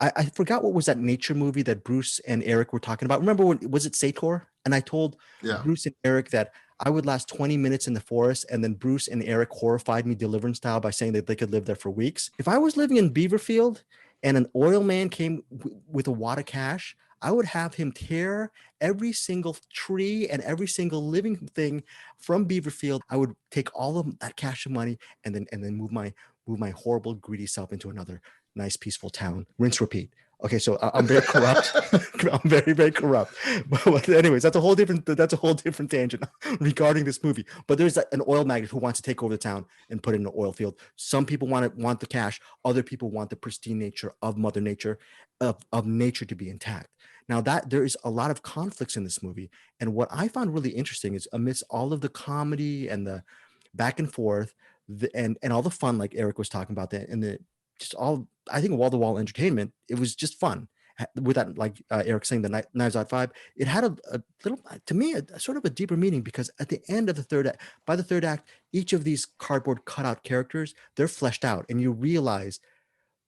I forgot what was that nature movie that Bruce and Eric were talking about. Remember when was it Sator? And I told Bruce and Eric that I would last 20 minutes in the forest, and then Bruce and Eric horrified me Deliverance style by saying that they could live there for weeks. If I was living in Beaverfield and an oil man came with a wad of cash, I would have him tear every single tree and every single living thing from Beaverfield. I would take all of that cash and money and then move my horrible, greedy self into another nice, peaceful town. Rinse, repeat. Okay, so I'm very corrupt. I'm very, very corrupt. But anyways, that's a whole different tangent regarding this movie. But there's an oil magnate who wants to take over the town and put it in an oil field. Some people want the cash. Other people want the pristine nature of Mother Nature, of nature to be intact. Now that there is a lot of conflicts in this movie, and what I found really interesting is amidst all of the comedy and the back and forth, and all the fun, like Eric was talking about, that and the just all, I think, wall-to-wall entertainment. It was just fun with that, like Eric saying, the Knives Out vibe. It had a little, to me, a sort of a deeper meaning, because at the end of the third act, each of these cardboard cutout characters, they're fleshed out, and you realize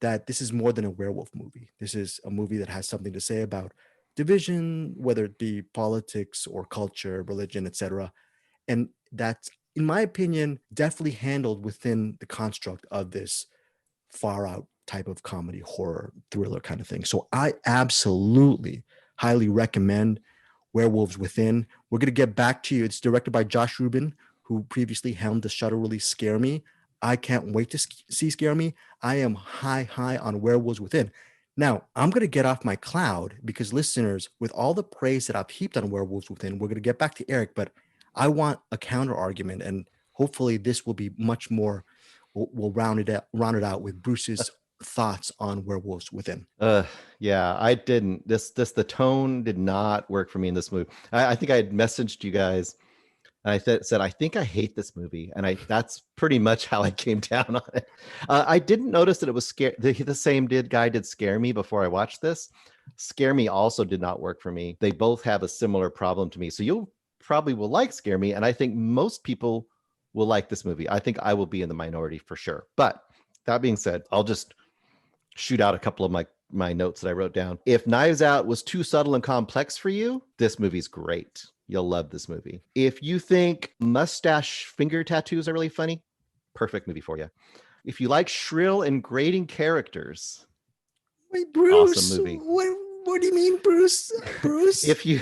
that this is more than a werewolf movie. This is a movie that has something to say about division, whether it be politics or culture, religion, etc. And that's, in my opinion, definitely handled within the construct of this far out type of comedy, horror, thriller kind of thing. So I absolutely highly recommend Werewolves Within. We're going to get back to you. It's directed by Josh Rubin, who previously helmed the Shudder release Scare Me. I can't wait to see Scare Me. I am high on Werewolves Within. Now, I'm going to get off my cloud because, listeners, with all the praise that I've heaped on Werewolves Within, we're going to get back to Eric, but I want a counter argument, and hopefully this will be much more, we'll round it out with Bruce's thoughts on Werewolves Within. Yeah, I didn't. The tone did not work for me in this movie. I think I had messaged you guys, and I said, I think I hate this movie. And that's pretty much how I came down on it. I didn't notice that it was the same guy did Scare Me before I watched this. Scare Me also did not work for me. They both have a similar problem to me. So you'll probably will like Scare Me. And I think most people will like this movie. I think I will be in the minority for sure. But that being said, I'll just shoot out a couple of my notes that I wrote down. If Knives Out was too subtle and complex for you, this movie's great. You'll love this movie. If you think mustache finger tattoos are really funny, perfect movie for you. If you like shrill and grating characters, wait, Bruce, awesome movie. What do you mean, Bruce? Bruce? If you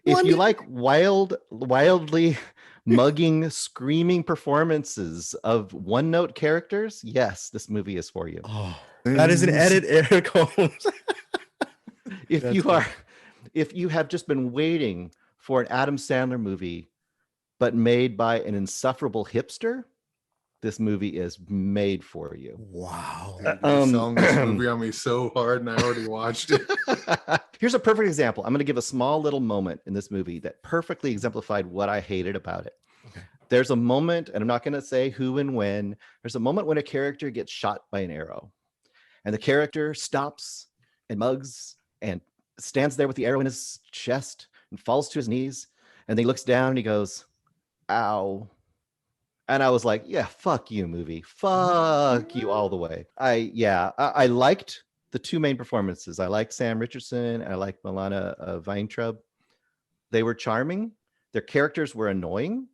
like wildly mugging, screaming performances of one-note characters, yes, this movie is for you. Oh, that is an edit, Eric Holmes. If you have just been waiting for an Adam Sandler movie, but made by an insufferable hipster, this movie is made for you. Wow. You're selling this movie on me so hard, and I already watched it. Here's a perfect example. I'm going to give a small little moment in this movie that perfectly exemplified what I hated about it. Okay. There's a moment, and I'm not going to say who and when. There's a moment when a character gets shot by an arrow, and the character stops and mugs and stands there with the arrow in his chest and falls to his knees, and he looks down and he goes, ow. And I was like, yeah, fuck you, movie. Fuck you all the way. I liked the two main performances. I liked Sam Richardson and I liked Milana Weintraub. They were charming. Their characters were annoying,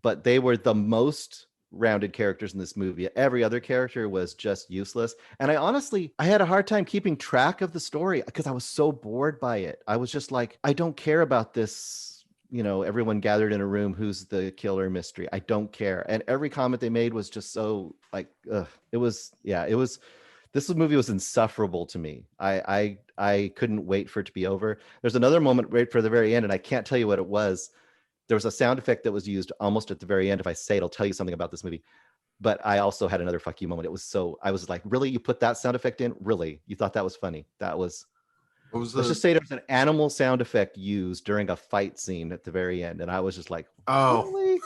but they were the most rounded characters in this movie. Every other character was just useless. And I had a hard time keeping track of the story because I was so bored by it. I was just like, I don't care about this, everyone gathered in a room, who's the killer mystery. I don't care. And every comment they made was just so like, this movie was insufferable to me. I couldn't wait for it to be over. There's another moment right for the very end, and I can't tell you what it was. There was a sound effect that was used almost at the very end. If I say it, I'll tell you something about this movie. But I also had another fuck you moment. I was like, really? You put that sound effect in? Really? You thought that was funny? Let's just say there's an animal sound effect used during a fight scene at the very end. And I was just like, oh, really?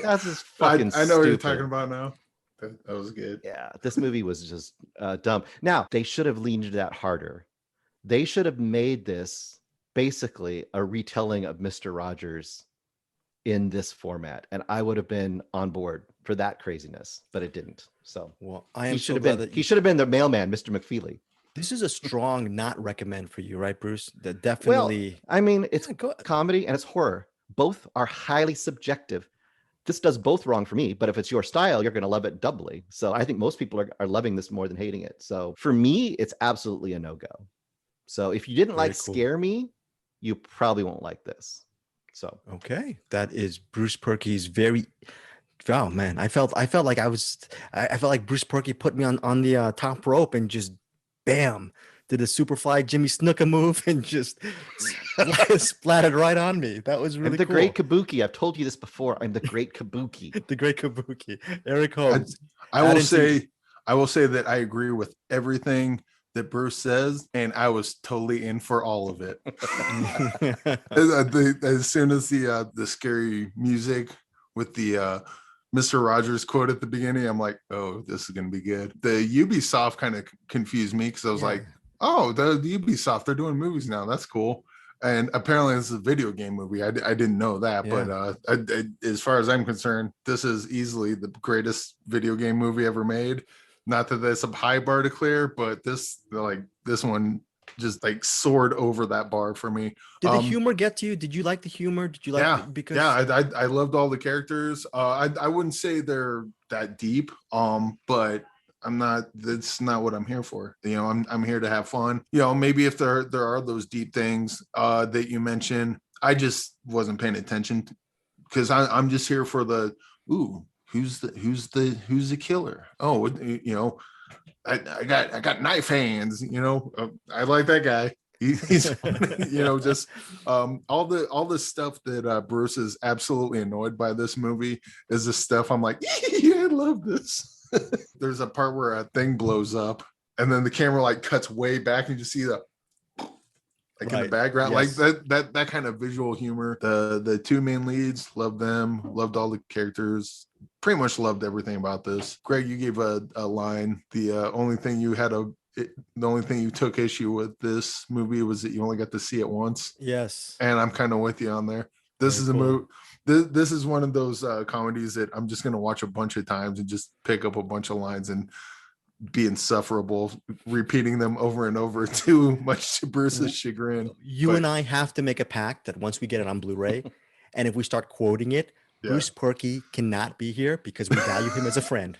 That's just fucking I know what you're talking about now. That was good. Yeah, this movie was just dumb. Now, they should have leaned into that harder. They should have made this basically a retelling of Mr. Rogers' in this format, and I would have been on board for that craziness, but it didn't. So well, I am he should so have glad been that he should have been the mailman, Mr. McFeely. this is a strong not recommend for you, right, Bruce? That Well, definitely. I mean, it's comedy and it's horror. Both are highly subjective. This does both wrong for me, but if it's your style, you're going to love it doubly. So I think most people are loving this more than hating it. So for me, it's absolutely a no-go. So if you didn't Very like cool. Scare Me, you probably won't like this. So Okay, that is Bruce Perky's very. Oh man, I felt like I felt like Bruce Perky put me on the top rope and just bam, did a Superfly Jimmy Snuka move and just splattered right on me. That was really I'm the cool. great Kabuki. I've told you this before. I'm the great Kabuki. The great Kabuki. Eric Holmes. I will say that I agree with everything that Bruce says, and I was totally in for all of it. As soon as the scary music with the Mr. Rogers quote at the beginning, I'm like, oh, this is gonna be good. The Ubisoft kind of confused me because I was like, oh, the Ubisoft, they're doing movies now. That's cool. And apparently this is a video game movie. I didn't know that, but as far as I'm concerned, this is easily the greatest video game movie ever made. Not that there's a high bar to clear, but this one just like soared over that bar for me. Did the humor get to you? Did you like the humor? Did you like because I loved all the characters. I wouldn't say they're that deep, but that's not what I'm here for. You know, I'm here to have fun. You know, maybe if there are those deep things that you mentioned, I just wasn't paying attention because I'm just here for the who's the killer? Oh, you know, I got knife hands, you know. I like that guy. He's funny, you know, just all the stuff that Bruce is absolutely annoyed by this movie is the stuff I'm like, yeah, I love this. There's a part where a thing blows up and then the camera like cuts way back and you just see the like in the background, like that kind of visual humor. The two main leads, loved them, loved all the characters, pretty much loved everything about this. Greg, you gave a line. The only thing you took issue with this movie was that you only got to see it once. Yes. And I'm kind of with you on there. This is a movie. This is one of those comedies that I'm just going to watch a bunch of times and just pick up a bunch of lines and be insufferable, repeating them over and over too much to Bruce's chagrin. And I have to make a pact that once we get it on Blu-ray, and if we start quoting it, Bruce Perky cannot be here because we value him as a friend.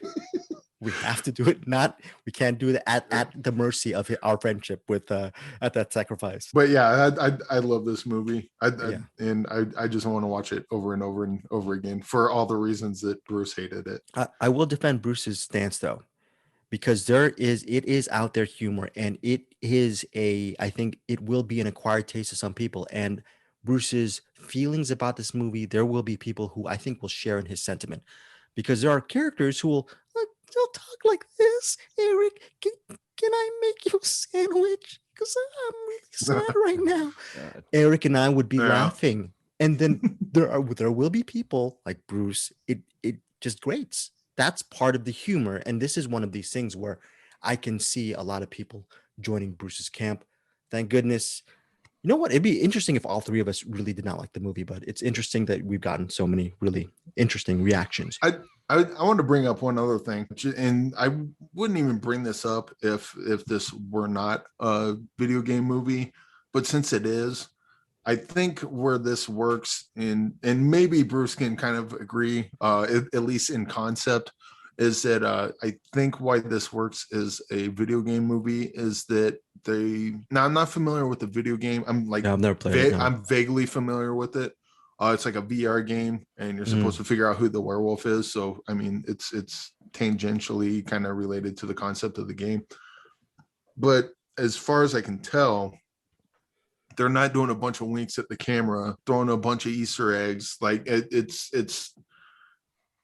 We have to do it. We can't do it at the mercy of our friendship with at that sacrifice. But yeah, I love this movie. And I just want to watch it over and over and over again for all the reasons that Bruce hated it. I will defend Bruce's stance though, because it is out there humor, and it is I think it will be an acquired taste to some people. And Bruce's feelings about this movie, there will be people who I think will share in his sentiment, because there are characters who will they'll talk like this. Eric, can I make you a sandwich? Because I'm really sad right now. Eric and I would be laughing, and then there will be people like Bruce. It just grates. That's part of the humor, and this is one of these things where I can see a lot of people joining Bruce's camp. Thank goodness. You know what? It'd be interesting if all three of us really did not like the movie, but it's interesting that we've gotten so many really interesting reactions. I want to bring up one other thing, and I wouldn't even bring this up if this were not a video game movie, but since it is, I think where this works and maybe Bruce can kind of agree, at least in concept, is that I think why this works as a video game movie is that now I'm not familiar with the video game. I'm like, I've never played it. No. I'm vaguely familiar with it. It's like a VR game, and you're supposed to figure out who the werewolf is. So, I mean, it's tangentially kind of related to the concept of the game. But as far as I can tell, they're not doing a bunch of winks at the camera, throwing a bunch of Easter eggs. Like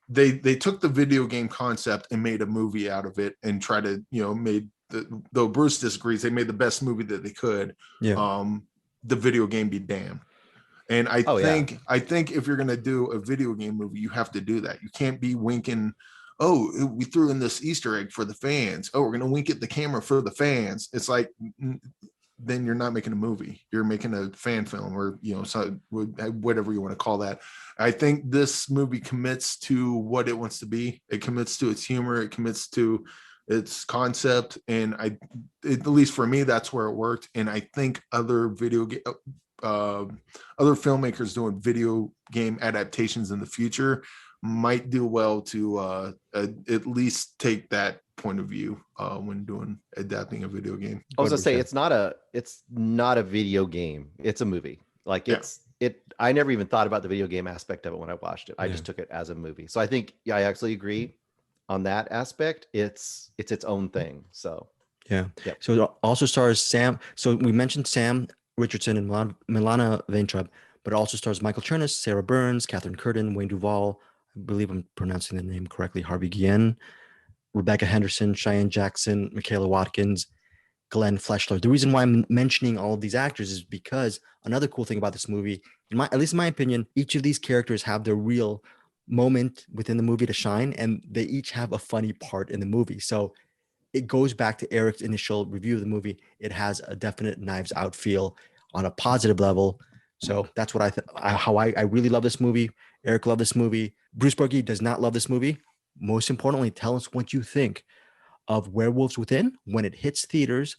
they took the video game concept and made a movie out of it and tried to, though Bruce disagrees, they made the best movie that they could. Yeah. The video game be damned. And I think if you're going to do a video game movie, you have to do that. You can't be winking, oh, we threw in this Easter egg for the fans. Oh, we're going to wink at the camera for the fans. It's like, then you're not making a movie. You're making a fan film, or so whatever you want to call that. I think this movie commits to what it wants to be. It commits to its humor. It commits to its concept, and at least for me, that's where it worked. And I think other filmmakers doing video game adaptations in the future might do well to at least take that point of view when adapting a video game. I was gonna say it's not a video game. It's a movie. Like I never even thought about the video game aspect of it when I watched it. I just took it as a movie. So I think I actually agree on that aspect. It's its own thing. So Yep. So it also stars Sam. So we mentioned Sam Richardson and Milana Vaintrub, but it also stars Michael Chernus, Sarah Burns, Catherine Curtin, Wayne Duvall. I believe I'm pronouncing the name correctly. Harvey Guillen, Rebecca Henderson, Cheyenne Jackson, Michaela Watkins, Glenn Fleshler. The reason why I'm mentioning all of these actors is because another cool thing about this movie, at least in my opinion, each of these characters have their real moment within the movie to shine, and they each have a funny part in the movie. So it goes back to Eric's initial review of the movie. It has a definite Knives Out feel on a positive level. So that's what I really love this movie. Eric loved this movie. Bruce Berkey does not love this movie. Most importantly, tell us what you think of Werewolves Within when it hits theaters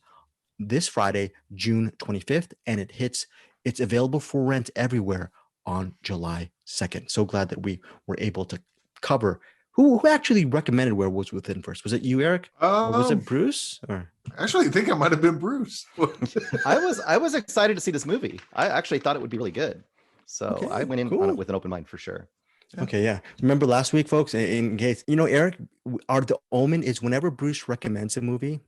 this Friday, June 25th, and it's available for rent everywhere on July 2nd. So glad that we were able to cover. Who actually recommended Werewolves Within first? Was it you, Eric? Or was it Bruce? Or actually, I think it might have been Bruce. I was excited to see this movie. I actually thought it would be really good. So I went in on it with an open mind for sure. Okay, yeah. Remember last week, folks, in case, Eric, the omen is whenever Bruce recommends a movie,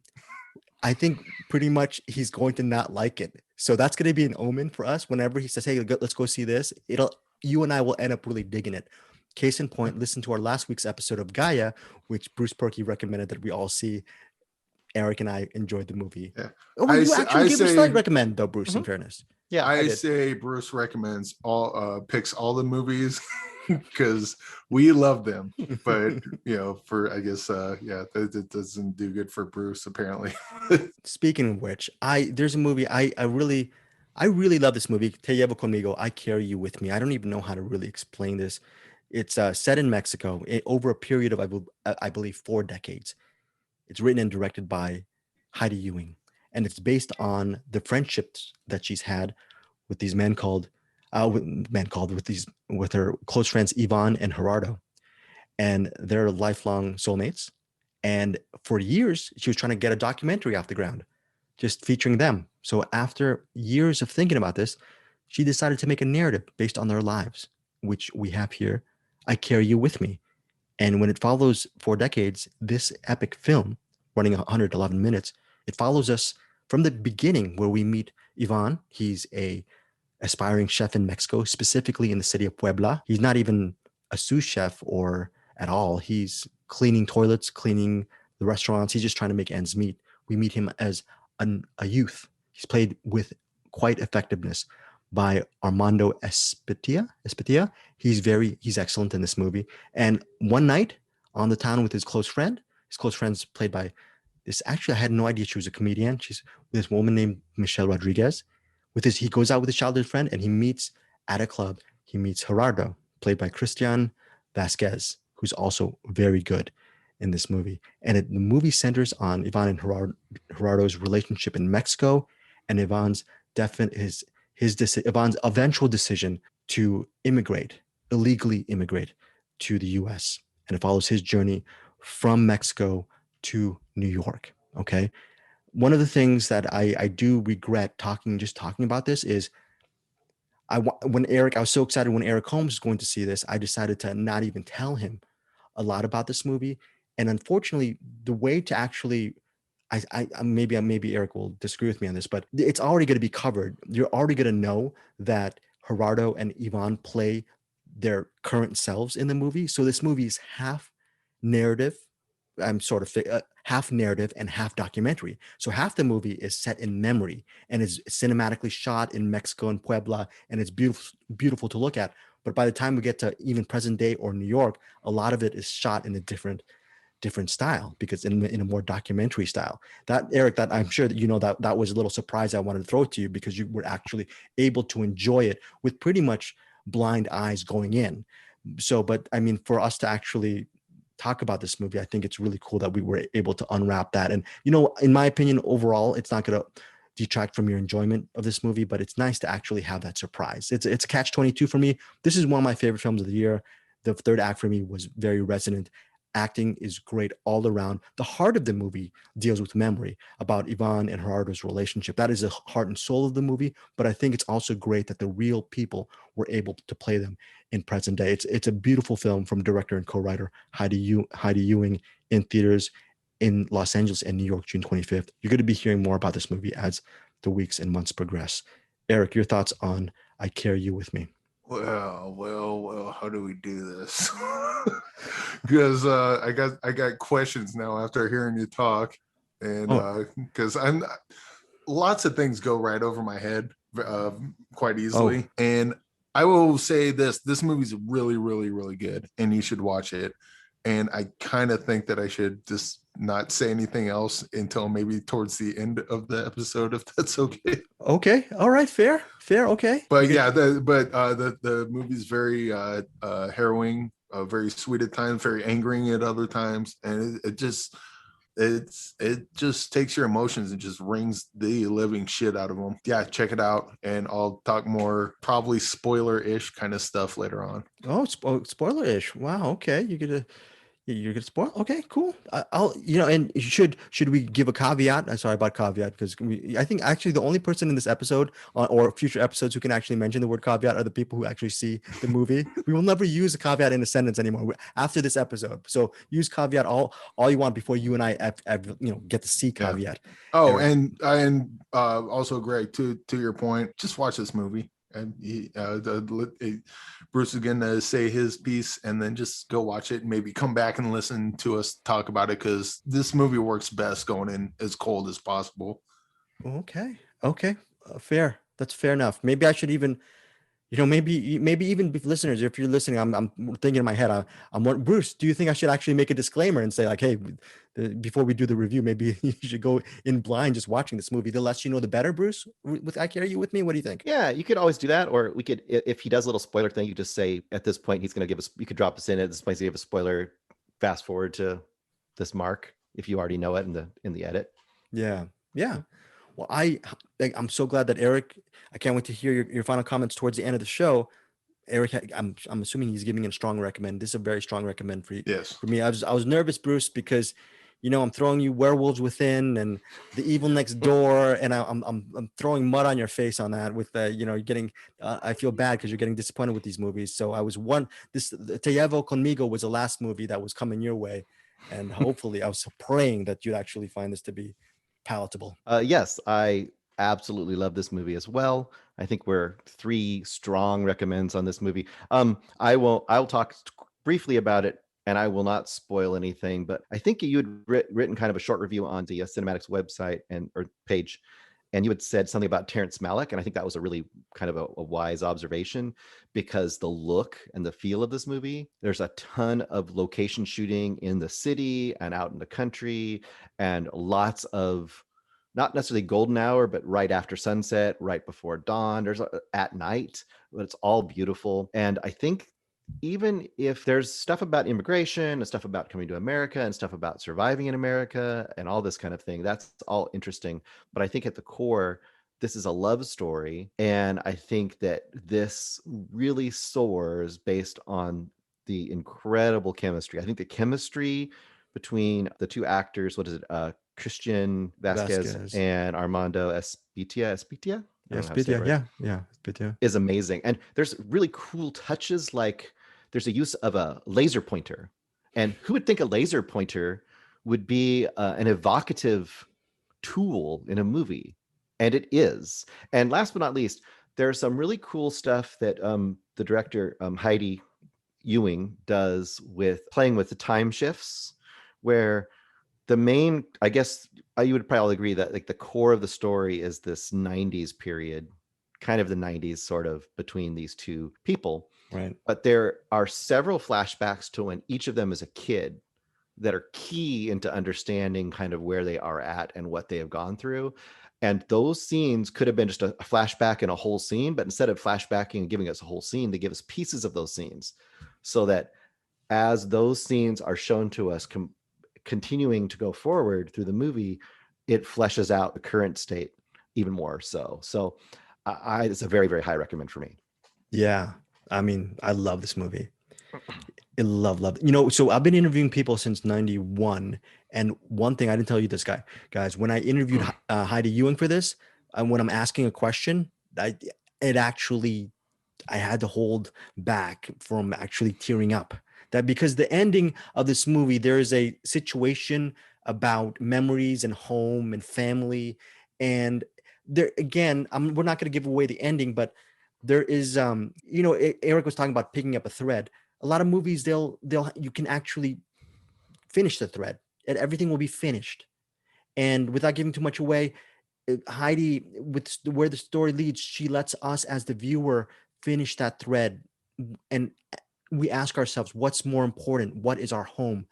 I think pretty much he's going to not like it. So that's going to be an omen for us. Whenever he says, hey, let's go see this, you and I will end up really digging it. Case in point, listen to our last week's episode of Gaia, which Bruce Perky recommended that we all see. Eric and I enjoyed the movie. Yeah. You actually give a slight recommend, though, Bruce, in fairness. Yeah, I say Bruce recommends picks all the movies because we love them. But for I guess that doesn't do good for Bruce apparently. Speaking of which, there's a movie I really love this movie. Te llevo conmigo. I carry you with me. I don't even know how to really explain this. It's set in Mexico over a period of I believe 4 decades. It's written and directed by Heidi Ewing, and it's based on the friendships that she's had with these with her close friends Ivan and Gerardo, and they're lifelong soulmates. And for years, she was trying to get a documentary off the ground, just featuring them. So after years of thinking about this, she decided to make a narrative based on their lives, which we have here. I Carry You With Me. And when it follows 4 decades, this epic film, running 111 minutes, it follows us from the beginning where we meet Ivan. He's a aspiring chef in Mexico, specifically in the city of Puebla. He's not even a sous chef or at all. He's cleaning toilets, cleaning the restaurants. He's just trying to make ends meet. We meet him as a youth. He's played with quite effectiveness by Armando Espetia. He's excellent in this movie. And one night on the town with his close friend's played by this. Actually, I had no idea she was a comedian. She's this woman named Michelle Rodriguez. He goes out with his childhood friend, and he meets at a club. He meets Gerardo, played by Christian Vasquez, who's also very good in this movie. And the movie centers on Ivan and Gerardo's relationship in Mexico, and Ivan's Ivan's eventual decision to illegally immigrate to the US. And it follows his journey from Mexico to New York. Okay. One of the things that I do regret talking about this is I was so excited when Eric Holmes was going to see this, I decided to not even tell him a lot about this movie. And unfortunately, the way to actually, maybe Eric will disagree with me on this, but it's already going to be covered. You're already going to know that Gerardo and Ivan play their current selves in the movie. So this movie is half narrative. Half narrative and half documentary. So half the movie is set in memory and is cinematically shot in Mexico and Puebla, and it's beautiful to look at. But by the time we get to even present day or New York, a lot of it is shot in a different different style, because in a more documentary style. That, Eric, that I'm sure that you know, that was a little surprise I wanted to throw to you, because you were actually able to enjoy it with pretty much blind eyes going in. So, but I mean, for us to actually talk about this movie, I think it's really cool that we were able to unwrap that. And, you know, in my opinion, overall, it's not going to detract from your enjoyment of this movie, but it's nice to actually have that surprise. It's a catch-22 for me. This is one of my favorite films of the year. The third act for me was very resonant. Acting is great all around. The heart of the movie deals with memory, about Yvonne and Gerardo's relationship. That is the heart and soul of the movie. But I think it's also great that the real people were able to play them in present day. It's a beautiful film from director and co-writer Heidi Ewing, in theaters in Los Angeles and New York, June 25th. You're going to be hearing more about this movie as the weeks and months progress. Eric, your thoughts on I Carry You With Me? Well, how do we do this? Because I got questions now after hearing you talk, and because I'm lots of things go right over my head quite easily. And I will say this movie's really, really, really good, and you should watch it. And I kind of think that I should just not say anything else until maybe towards the end of the episode, if that's okay. Okay. All right. Fair. Okay. But yeah, the movie's very harrowing, very sweet at times, very angering at other times, and it just takes your emotions and just wrings the living shit out of them. Yeah, check it out, and I'll talk more probably spoiler-ish kind of stuff later on. Oh, spoiler-ish. Wow. Okay. You're gonna spoil. Okay, cool. I'll, you know, and should we give a caveat? I'm sorry about caveat, because I think actually the only person in this episode or future episodes who can actually mention the word caveat are the people who actually see the movie. We will never use a caveat in a sentence anymore after this episode. So use caveat all you want before you and I get to see caveat. Yeah. Oh, and also, Greg, to your point, just watch this movie. And Bruce is going to say his piece, and then just go watch it and maybe come back and listen to us talk about it, because this movie works best going in as cold as possible. Okay. Fair. That's fair enough. Maybe I should even, maybe even listeners, if you're listening, I'm thinking in my head, I'm Bruce, do you think I should actually make a disclaimer and say, like, hey, before we do the review, maybe you should go in blind just watching this movie? The less you know, the better, Bruce, with I Carry You With Me? What do you think? Yeah, you could always do that. Or we could, if he does a little spoiler thing, you just say at this point, he's going to give us, you could drop us in at this point, give a spoiler, fast forward to this mark, if you already know it in the edit. Yeah. Well, I'm so glad that Eric, I can't wait to hear your final comments towards the end of the show. Eric, I'm assuming he's giving a strong recommend. This is a very strong recommend for you. Yes. For me, I was nervous, Bruce, because I'm throwing you Werewolves Within and The Evil Next Door, and I'm throwing mud on your face on that with you're getting. I feel bad because you're getting disappointed with these movies. So I was Te Llevo Conmigo was the last movie that was coming your way, and hopefully I was praying that you'd actually find this to be palatable. Yes, I absolutely love this movie as well. I think we're 3 strong recommends on this movie. I'll talk briefly about it, and I will not spoil anything, but I think you had written kind of a short review on the Cinematics website or page, and you had said something about Terrence Malick, and I think that was a really kind of a wise observation, because the look and the feel of this movie, there's a ton of location shooting in the city and out in the country, and lots of not necessarily golden hour, but right after sunset, right before dawn. There's at night, but it's all beautiful. And I think even if there's stuff about immigration and stuff about coming to America and stuff about surviving in America and all this kind of thing, that's all interesting. But I think at the core, this is a love story. And I think that this really soars based on the incredible chemistry. I think the chemistry between the 2 actors, Christian Vasquez and Armando Espitia. Espitia is amazing. And there's really cool touches, like there's a use of a laser pointer. And who would think a laser pointer would be an evocative tool in a movie? And it is. And last but not least, there's some really cool stuff that the director, Heidi Ewing, does with playing with the time shifts, where the main, I guess you would probably agree that like the core of the story is this 90s period, kind of the 90s sort of between these 2 people. Right. But there are several flashbacks to when each of them is a kid that are key into understanding kind of where they are at and what they have gone through. And those scenes could have been just a flashback in a whole scene, but instead of flashbacking and giving us a whole scene, they give us pieces of those scenes, so that as those scenes are shown to us continuing to go forward through the movie, it fleshes out the current state even more so. So it's a very, very high recommend for me. Yeah. I mean, I love this movie. I love. So I've been interviewing people since 91. And one thing I didn't tell you this, guys, when I interviewed Heidi Ewing for this, when I'm asking a question, I had to hold back from actually tearing up. That because the ending of this movie, there is a situation about memories and home and family. And there again, we're not going to give away the ending, but there is, Eric was talking about picking up a thread. A lot of movies, you can actually finish the thread and everything will be finished. And without giving too much away, Heidi, with where the story leads, she lets us as the viewer finish that thread. And we ask ourselves, what's more important? What is our home?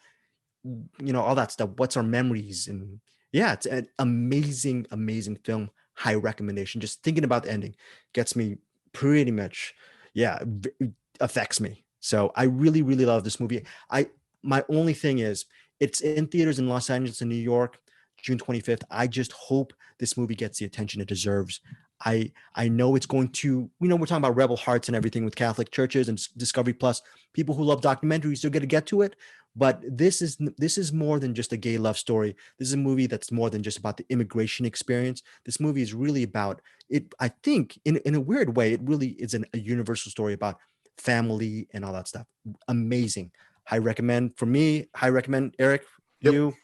All that stuff. What's our memories? And yeah, it's an amazing, amazing film. High recommendation. Just thinking about the ending gets me pretty much, affects me. So I really, really love this movie. My only thing is, it's in theaters in Los Angeles and New York, June 25th. I just hope this movie gets the attention it deserves. I know it's going to, we're talking about Rebel Hearts and everything with Catholic churches and Discovery Plus, people who love documentaries, they're going to get to it. But this is more than just a gay love story. This is a movie that's more than just about the immigration experience. This movie is really about it. I think in a weird way, it really is a universal story about family and all that stuff. Amazing. High recommend for me. High recommend, Eric, you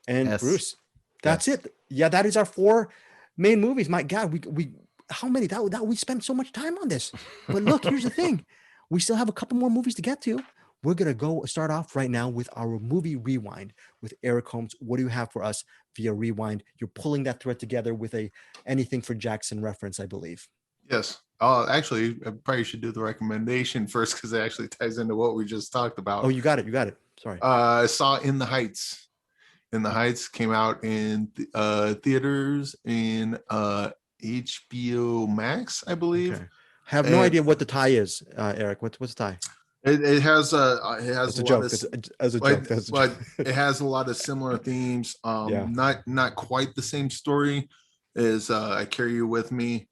and Bruce. That's it. Yeah, that is our 4 main movies. My God, we how many that we spent so much time on this. But look, here's the thing. We still have a couple more movies to get to. We're gonna go start off right now with our movie rewind with Eric Holmes. What do you have for us via rewind? You're pulling that thread together with a anything for Jackson reference, I believe. Yes. Actually, I probably should do the recommendation first because it actually ties into what we just talked about. Oh, you got it. Sorry. I saw In the Heights. In the Heights came out in theaters in HBO Max, I believe. Okay. I have no idea what the tie is, Eric. What's the tie? It has That's a joke. It has a lot of similar themes. Not quite the same story as I Carry You With Me,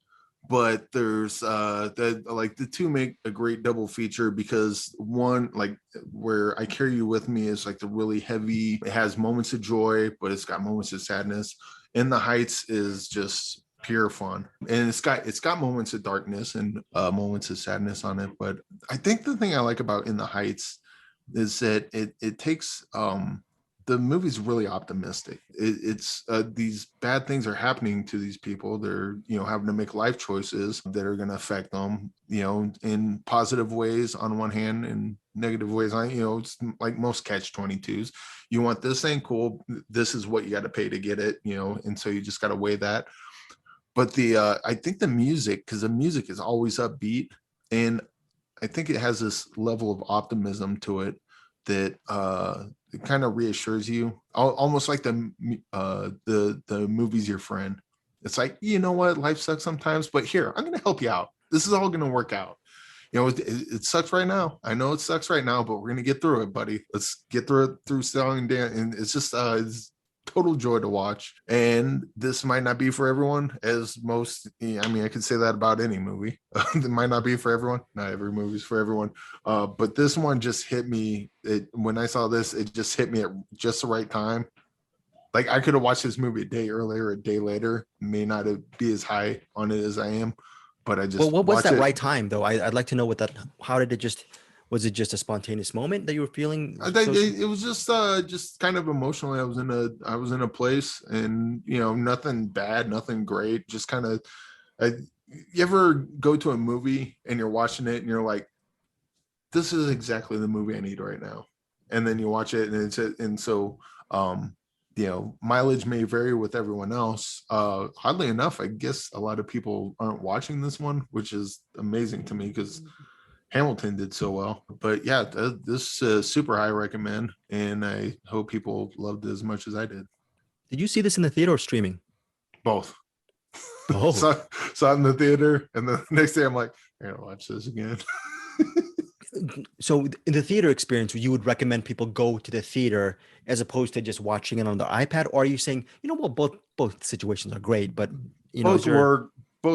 but there's the two make a great double feature because one, like where I Carry You With Me is like the really heavy, it has moments of joy, but it's got moments of sadness. In the Heights is just pure fun, and it's got moments of darkness and moments of sadness on it. But I think the thing I like about In the Heights is that it takes the movie's really optimistic. It's these bad things are happening to these people. They're having to make life choices that are going to affect them, in positive ways on one hand and negative ways on. It's like most catch-22s. You want this thing, cool. This is what you got to pay to get it. And so you just got to weigh that. But I think the music, because the music is always upbeat, and I think it has this level of optimism to it that it kind of reassures you, almost like the movie's your friend. It's like, you know what, life sucks sometimes, but here, I'm going to help you out. This is all going to work out. It sucks right now. I know it sucks right now, but we're going to get through it, buddy. Let's get through it through song and dance. And it's just it's total joy to watch. And this might not be for everyone, as most, I could say that about any movie. It might not be for everyone. Not every movie's for everyone. But this one just hit me. When I saw this, it just hit me at just the right time. Like I could have watched this movie a day earlier, a day later, may not be as high on it as I am. But I just, well, what was that right time though? I'd like to know how did it just, was it just a spontaneous moment that you were feeling? I think it was just kind of emotionally. I was in a place, and nothing bad, nothing great. Just kind of. You ever go to a movie and you're watching it and you're like, "This is exactly the movie I need right now," and then you watch it and so mileage may vary with everyone else. Oddly enough, I guess a lot of people aren't watching this one, which is amazing to me because. Hamilton did so well. But yeah, this super high recommend, and I hope people loved it as much as I did. Did you see this in the theater or streaming? Both. Oh, saw it in the theater, and the next day I'm like, I gotta watch this again. so in the theater experience, you would recommend people go to the theater as opposed to just watching it on their iPad, or are you saying, well, both situations are great, but both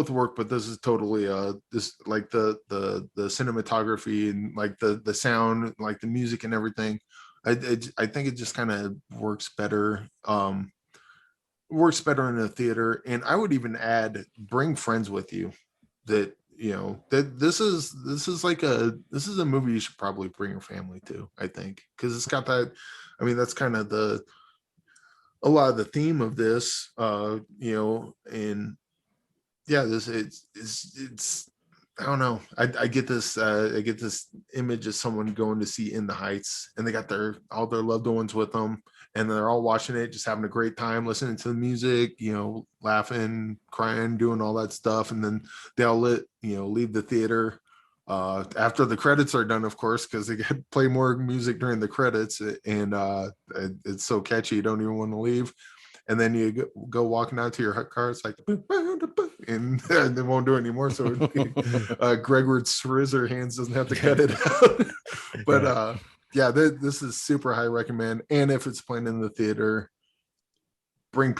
work, but this is totally this like the cinematography and like the sound, like the music and everything. I think it just kind of works better. Works better in a theater. And I would even add, bring friends with you. That that this is a movie you should probably bring your family to, I think, because it's got that. I mean, that's kind of a lot of the theme of this, and yeah, this it's I don't know. I get this image of someone going to see In the Heights, and they got all their loved ones with them, and they're all watching it, just having a great time, listening to the music, laughing, crying, doing all that stuff, and then they all leave the theater after the credits are done, of course, because they play more music during the credits, and it's so catchy you don't even want to leave. And then you go walking out to your car, it's like, and they won't do it anymore. So Gregward Scissorhands doesn't have to cut it out. But yeah, this is super high recommend. And if it's playing in the theater, bring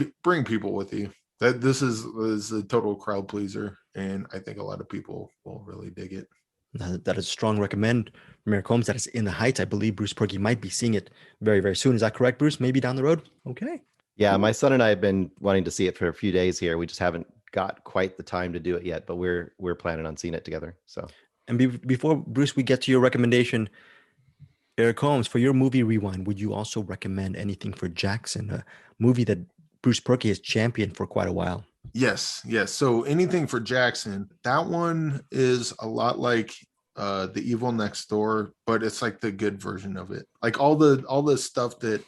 people with you. This is a total crowd pleaser, and I think a lot of people will really dig it. That is a strong recommend, Mayor Combs. That is In the Heights. I believe Bruce Purkey might be seeing it very, very soon. Is that correct, Bruce? Maybe down the road? Okay. Yeah, my son and I have been wanting to see it for a few days here. We just haven't got quite the time to do it yet, but we're planning on seeing it together. So, and before Bruce, we get to your recommendation, Eric Holmes, for your movie rewind, would you also recommend anything for Jackson, a movie that Bruce Purkey has championed for quite a while? Yes. So anything for Jackson, that one is a lot like The Evil Next Door, but it's like the good version of it. Like all the stuff that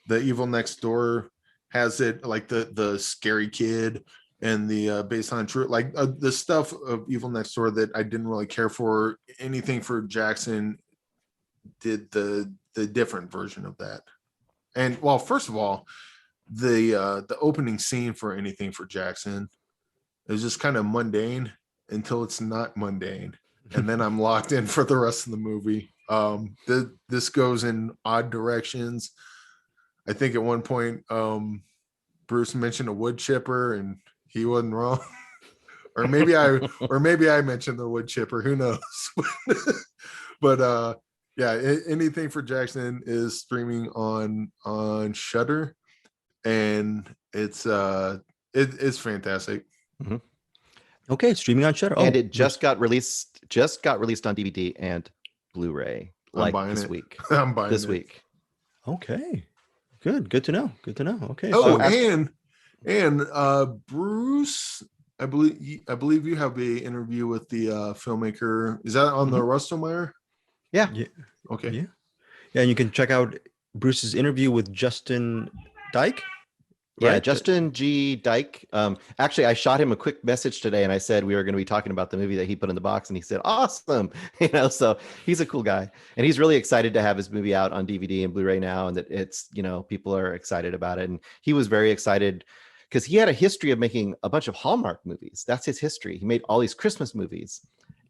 The Evil Next Door has, it like the scary kid and the based on true, like the stuff of Evil Next Door that I didn't really care for. Anything for Jackson did the different version of that. And well, first of all, the opening scene for Anything for Jackson is just kind of mundane until it's not mundane, and then I'm locked in for the rest of the movie. This goes in odd directions. I think at one point, Bruce mentioned a wood chipper, and he wasn't wrong. or maybe I mentioned the wood chipper. Who knows? But yeah, Anything for Jackson is streaming on Shudder, and it's fantastic. Mm-hmm. Okay, streaming on Shudder. And it just got released on DVD and Blu-ray this week. I'm buying this it. week. Okay. Good to know. Okay. Oh, and Bruce, I believe you have an interview with the filmmaker. Is that on the Rustomeyer? Yeah. Okay. Yeah, and you can check out Bruce's interview with Justin Dyke. Yeah, right? Justin G. Dyke. Actually, I shot him a quick message today, and I said we were going to be talking about the movie that he put in the box, and he said, "Awesome!" So he's a cool guy, and he's really excited to have his movie out on DVD and Blu-ray now, and that it's people are excited about it, and he was very excited because he had a history of making a bunch of Hallmark movies. That's his history. He made all these Christmas movies,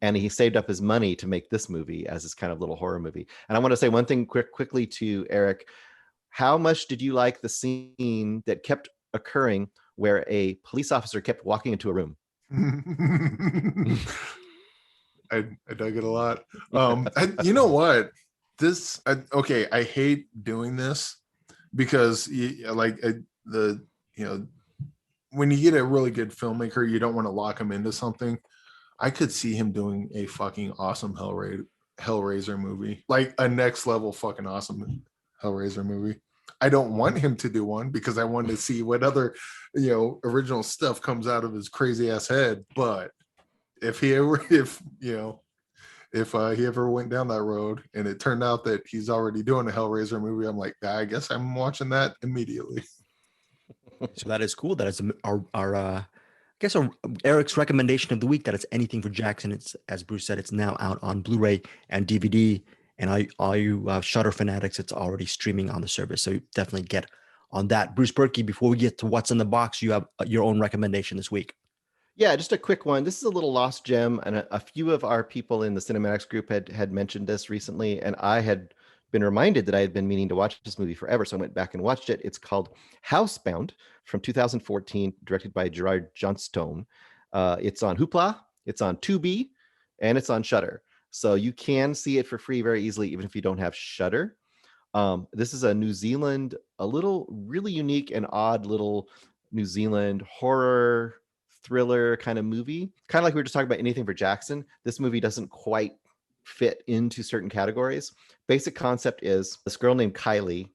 and he saved up his money to make this movie as this kind of little horror movie. And I want to say one thing quickly to Eric. How much did you like the scene that kept occurring where a police officer kept walking into a room? I dug it a lot. You know what? I hate doing this because when you get a really good filmmaker, you don't want to lock him into something. I could see him doing a fucking awesome Hellraiser movie, like a next level fucking awesome Hellraiser movie. I don't want him to do one because I want to see what other, original stuff comes out of his crazy ass head. But if he ever went down that road and it turned out that he's already doing a Hellraiser movie, I'm like, I guess I'm watching that immediately. So that is cool. That is our guess Eric's recommendation of the week that it's Anything for Jackson. It's, as Bruce said, it's now out on Blu-ray and DVD. And all you Shudder fanatics, it's already streaming on the service. So you definitely get on that. Bruce Berkey, before we get to what's in the box, you have your own recommendation this week. Yeah, just a quick one. This is a little lost gem, and a few of our people in the Cinematics group had mentioned this recently, and I had been reminded that I had been meaning to watch this movie forever, so I went back and watched it. It's called Housebound from 2014, directed by Gerard Johnstone. It's on Hoopla, it's on Tubi, and it's on Shudder. So you can see it for free very easily, even if you don't have Shudder. This is a New Zealand, a little really unique and odd little New Zealand horror thriller kind of movie. Kind of like we were just talking about Anything for Jackson. This movie doesn't quite fit into certain categories. Basic concept is this girl named Kylie,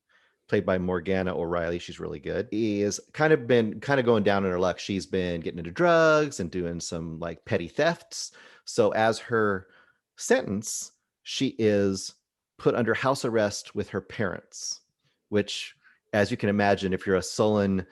played by Morgana O'Reilly, she's really good, is kind of going down in her luck. She's been getting into drugs and doing some like petty thefts. So as her sentence, she is put under house arrest with her parents, which, as you can imagine, if you're a sullen,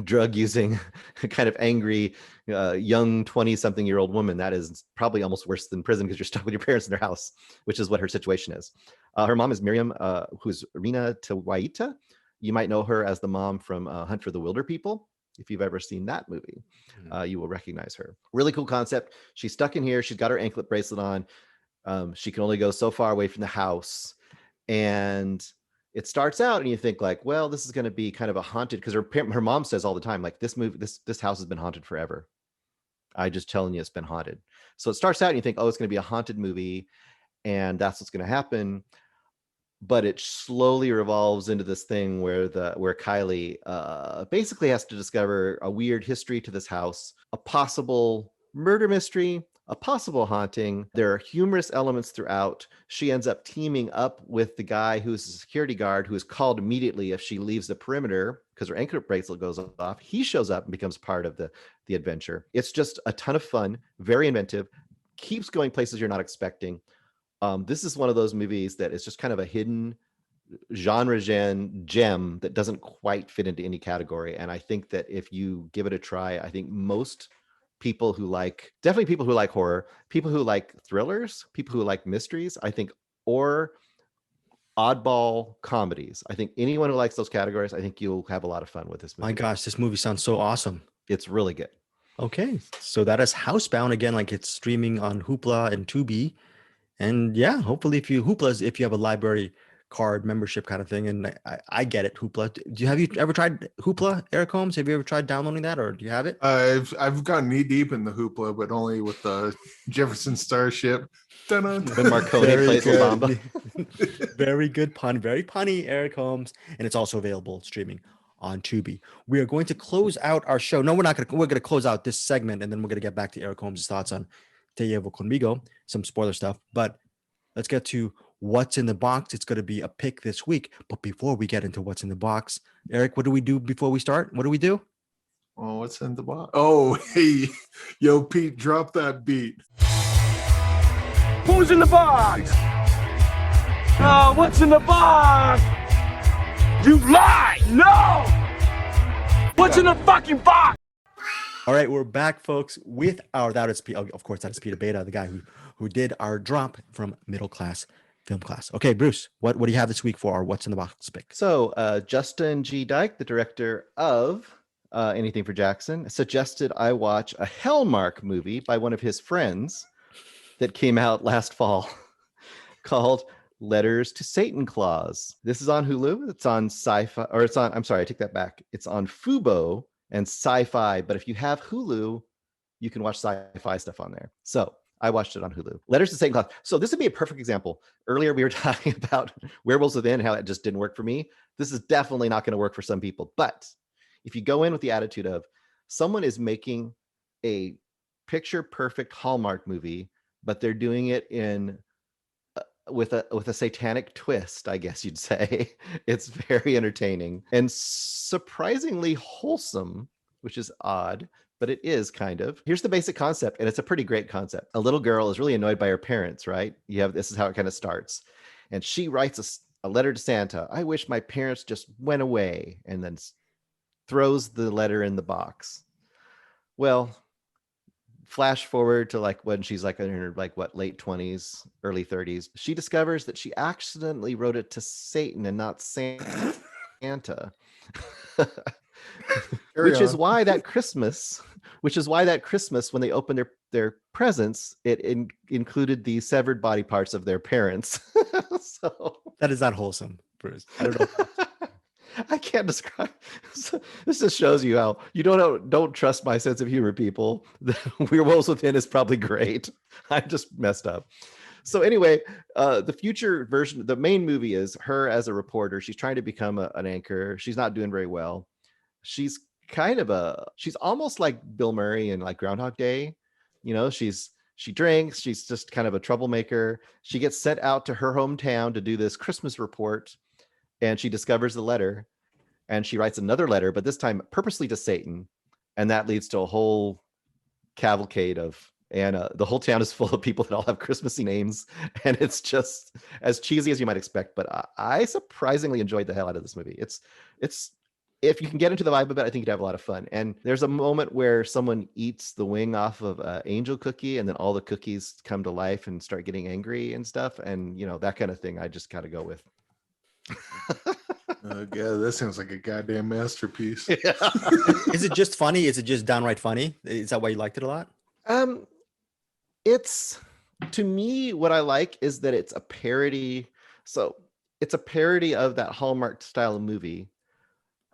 drug using, kind of angry, young 20-something-year-old woman, that is probably almost worse than prison because you're stuck with your parents in their house, which is what her situation is. Her mom is Miriam, who's Rina Tawaita. You might know her as the mom from Hunt for the Wilder People. If you've ever seen that movie, you will recognize her. Really cool concept. She's stuck in here. She's got her anklet bracelet on. She can only go so far away from the house. And it starts out and you think like, well, this is going to be kind of a haunted, because her mom says all the time, like, this house has been haunted forever. I just telling you, it's been haunted. So it starts out and you think, oh, it's going to be a haunted movie and that's what's going to happen. But it slowly revolves into this thing where Kylie basically has to discover a weird history to this house, a possible murder mystery, a possible haunting. There are humorous elements throughout. She ends up teaming up with the guy who's a security guard, who is called immediately if she leaves the perimeter because her anklet bracelet goes off. He shows up and becomes part of the adventure. It's just a ton of fun, very inventive, keeps going places you're not expecting. This is one of those movies that is just kind of a hidden genre gem that doesn't quite fit into any category. And I think that if you give it a try, I think most people who like horror, people who like thrillers, people who like mysteries, I think, or oddball comedies, I think anyone who likes those categories, I think you'll have a lot of fun with this movie. My gosh, this movie sounds so awesome. It's really good. Okay, so that is Housebound. Again, like, it's streaming on Hoopla and Tubi. And yeah, hopefully if you have a library card membership kind of thing, and I get it, Hoopla. Have you ever tried Hoopla, Eric Holmes? Have you ever tried downloading that, or do you have it? I've gone knee deep in the Hoopla, but only with the Jefferson Starship. When Marconi plays La Bamba. Very good pun, very punny, Eric Holmes, and it's also available streaming on Tubi. We are going to close out our show. No, we're going to close out this segment, and then we're going to get back to Eric Holmes' thoughts on Te Llevo Conmigo, some spoiler stuff. But let's get to what's in the box. It's going to be a pick this week. But before we get into what's in the box, Eric, what do we do before we start? What do we do? Oh, what's in the box? Oh, hey, yo, Pete, drop that beat. Who's in the box? Oh, what's in the box? You lie! No! What's in the fucking box? All right, we're back, folks, with our that is Peter Beta, the guy who did our drop from Middle Class Film Class. Okay, Bruce, what do you have this week for our What's in the Box pick? So Justin G. Dyke, the director of Anything for Jackson, suggested I watch a Hallmark movie by one of his friends that came out last fall called Letters to Satan Claus. This is on Hulu. It's on Sci-Fi, or it's on, I'm sorry, I take that back. It's on Fubo and Sci-Fi, but if you have Hulu, you can watch Sci-Fi stuff on there. So I watched it on Hulu. Letters to Satan Claus. So this would be a perfect example. Earlier we were talking about Werewolves Within and how it just didn't work for me. This is definitely not going to work for some people. But if you go in with the attitude of someone is making a picture perfect Hallmark movie, but they're doing it in with a satanic twist, I guess you'd say. It's very entertaining and surprisingly wholesome, which is odd, but it is kind of. Here's the basic concept, and it's a pretty great concept. A little girl is really annoyed by her parents, right? This is how it kind of starts. And she writes a letter to Santa. I wish my parents just went away, and then throws the letter in the box. Well, flash forward to like when she's like in her like what late 20s, early 30s. She discovers that she accidentally wrote it to Satan and not Santa. which is why that Christmas when they opened their presents, it included the severed body parts of their parents. So that is not wholesome, Bruce. I don't know. I can't describe. This just shows you how you don't trust my sense of humor, people. The Werewolves Within is probably great. I just messed up. So anyway, the future version, the main movie is her as a reporter. She's trying to become an anchor. She's not doing very well. She's she's almost like Bill Murray in like Groundhog Day. You know, she drinks. She's just kind of a troublemaker. She gets sent out to her hometown to do this Christmas report. And she discovers the letter and she writes another letter, but this time purposely to Satan. And that leads to a whole cavalcade and the whole town is full of people that all have Christmassy names. And it's just as cheesy as you might expect. But I surprisingly enjoyed the hell out of this movie. It's if you can get into the vibe of it, I think you'd have a lot of fun. And there's a moment where someone eats the wing off of an angel cookie and then all the cookies come to life and start getting angry and stuff. And, you know, that kind of thing I just got to go with. Oh god, that sounds like a goddamn masterpiece. Is it just funny? Is it just downright funny? Is that why you liked it a lot? It's, to me, what I like is that it's a parody. So it's a parody of that Hallmark style of movie.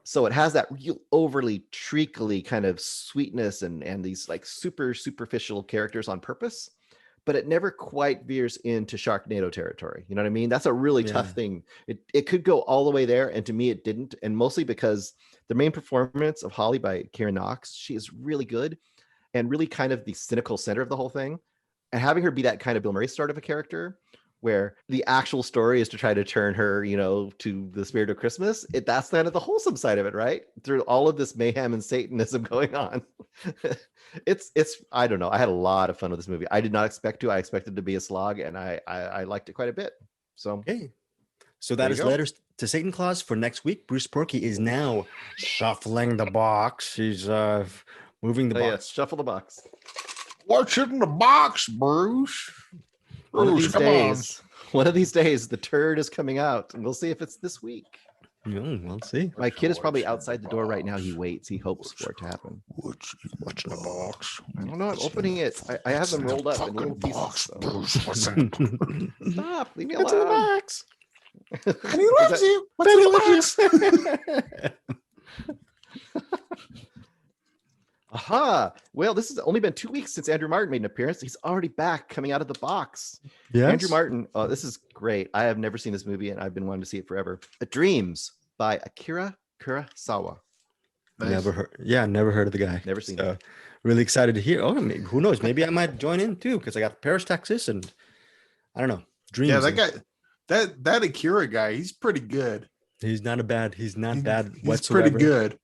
So it has that real overly treacly kind of sweetness and these like super superficial characters on purpose. But it never quite veers into Sharknado territory. You know what I mean? That's a really tough thing. It could go all the way there. And to me, it didn't. And mostly because the main performance of Holly by Karen Knox, she is really good and really kind of the cynical center of the whole thing. And having her be that kind of Bill Murray sort of a character where the actual story is to try to turn her, you know, to the spirit of Christmas. That's kind of the wholesome side of it, right? Through all of this mayhem and Satanism going on. It's I don't know. I had a lot of fun with this movie. I did not expect to. I expected it to be a slog, and I liked it quite a bit. So okay. So that is Letters to Satan Claus for next week. Bruce Porky is now shuffling the box. He's moving the box. Yes, shuffle the box. What's in the box, Bruce? One of these days, the turd is coming out, and we'll see if it's this week. We'll see. My kid is probably outside the door right now. He waits. He hopes for it to happen. What's in the box? I don't know. I'm opening it. I have them rolled up in little pieces. Stop. Leave me alone. What's in the box? And he loves you. What's in the box? Aha. Well, this has only been 2 weeks since Andrew Martin made an appearance. He's already back coming out of the box. Yes. Andrew Martin. Oh, this is great. I have never seen this movie and I've been wanting to see it forever. Dreams by Akira Kurosawa. Nice. Never heard of the guy. Never seen it. Really excited to hear. Oh, maybe, who knows? Maybe I might join in too because I got Paris, Texas, and I don't know. Dreams. Yeah, that guy, that Akira guy, he's pretty good. He's not bad. He's whatsoever. Pretty good.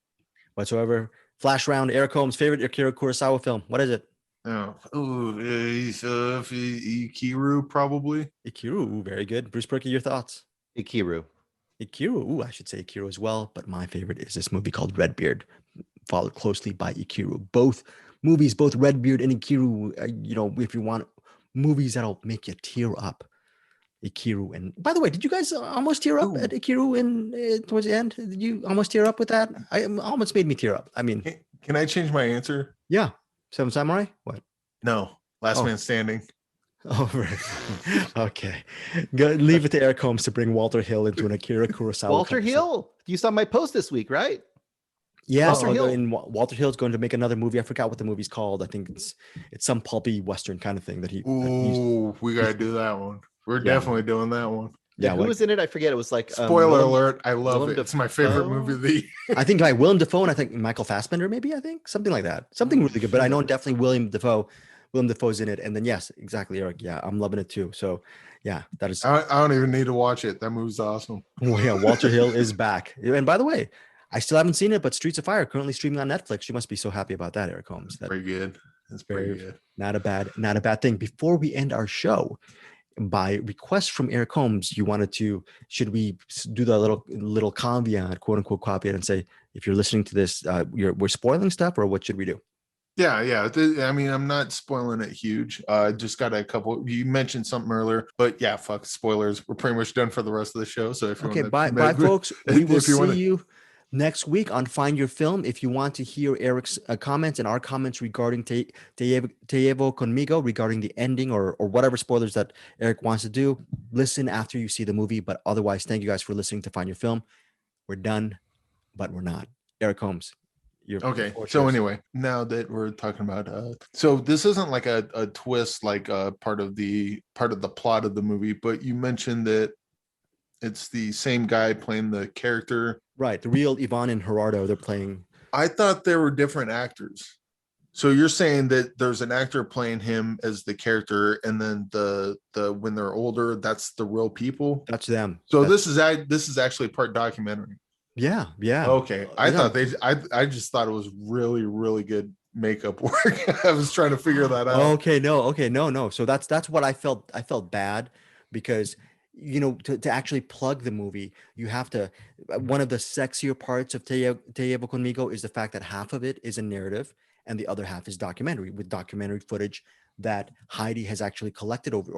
Whatsoever. Flash round. Eric Holmes' favorite Akira Kurosawa film. What is it? Ikiru probably. Ikiru, very good. Bruce Perky, your thoughts? Ikiru. I should say Ikiru as well, but my favorite is this movie called Redbeard, followed closely by Ikiru. Both movies, both Redbeard and Ikiru, if you want movies that'll make you tear up, Ikiru. And by the way, did you guys almost tear up at Ikiru towards the end? Did you almost tear up with that? I almost made me tear up. I mean, can I change my answer? Yeah. Seven Samurai? What? No. Last Man Standing. Oh, right. Okay. Leave it to Eric Holmes to bring Walter Hill into an Akira Kurosawa. Walter Hill. You saw my post this week, right? Yeah. Walter Hill's going to make another movie. I forgot what the movie's called. I think it's some pulpy Western kind of thing that he. We got to do that one. We're definitely doing that one. Yeah, who was in it? I forget. It was like spoiler alert. I love it. It's my favorite movie of the year. I think like Willem Dafoe and I think Michael Fassbender, maybe. I think something like that. Something really good. But I know definitely Willem Dafoe's in it. And then yes, exactly, Eric. Yeah, I'm loving it too. So yeah, that is. I don't even need to watch it. That movie's awesome. Oh yeah, Walter Hill is back. And by the way, I still haven't seen it, but Streets of Fire currently streaming on Netflix. You must be so happy about that, Eric Holmes. That's pretty good. It's pretty good. Not a bad thing. Before we end our show, by request from Eric Holmes, should we do the little caveat, quote unquote caveat, and say, if you're listening to this, we're spoiling stuff, or what should we do? Yeah. I mean, I'm not spoiling it huge. Just got a couple. You mentioned something earlier, but yeah, fuck spoilers. We're pretty much done for the rest of the show. So if you want to, bye, folks. We will see wanna... you next week on Find Your Film. If you want to hear Eric's comments and our comments regarding Te Llevo Conmigo, regarding the ending or whatever spoilers that Eric wants to do, listen after you see the movie. But otherwise, thank you guys for listening to Find Your Film. We're done, but we're not. Eric Holmes. Okay. So anyway, now that we're talking about, so this isn't like a twist, like part of the plot of the movie, but you mentioned that it's the same guy playing the character. Right. The real Ivan and Gerardo, they're playing. I thought they were different actors. So you're saying that there's an actor playing him as the character, and then the when they're older, that's the real people. That's them. So this is actually part documentary. Yeah. Okay. I just thought it was really, really good makeup work. I was trying to figure that out. Okay, no. So that's what I felt. I felt bad because, you know, to actually plug the movie, you have to. One of the sexier parts of Te Llevo Conmigo is the fact that half of it is a narrative and the other half is documentary, with documentary footage that Heidi has actually collected over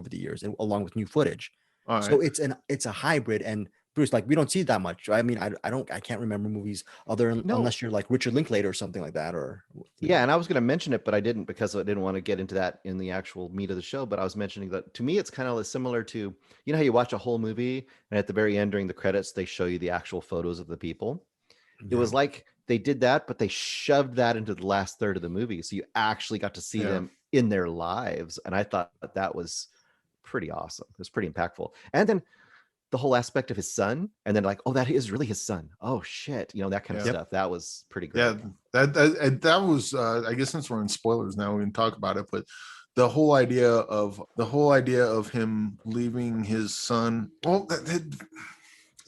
the years, and along with new footage. So it's a hybrid. And Bruce, like, we don't see that much. I mean, I can't remember movies unless you're like Richard Linklater or something like that, or yeah. And I was going to mention it, but I didn't, because I didn't want to get into that in the actual meat of the show. But I was mentioning that to me, it's kind of similar to, you know, how you watch a whole movie and at the very end during the credits, they show you the actual photos of the people. Yeah. It was like they did that, but they shoved that into the last third of the movie. So you actually got to see them in their lives. And I thought that was pretty awesome. It was pretty impactful. And then the whole aspect of his son, and then like, oh, that is really his son. Oh shit, you know, that kind of stuff. That was pretty great. Yeah, that was. I guess since we're in spoilers now, we can talk about it. But the whole idea of him leaving his son. Well,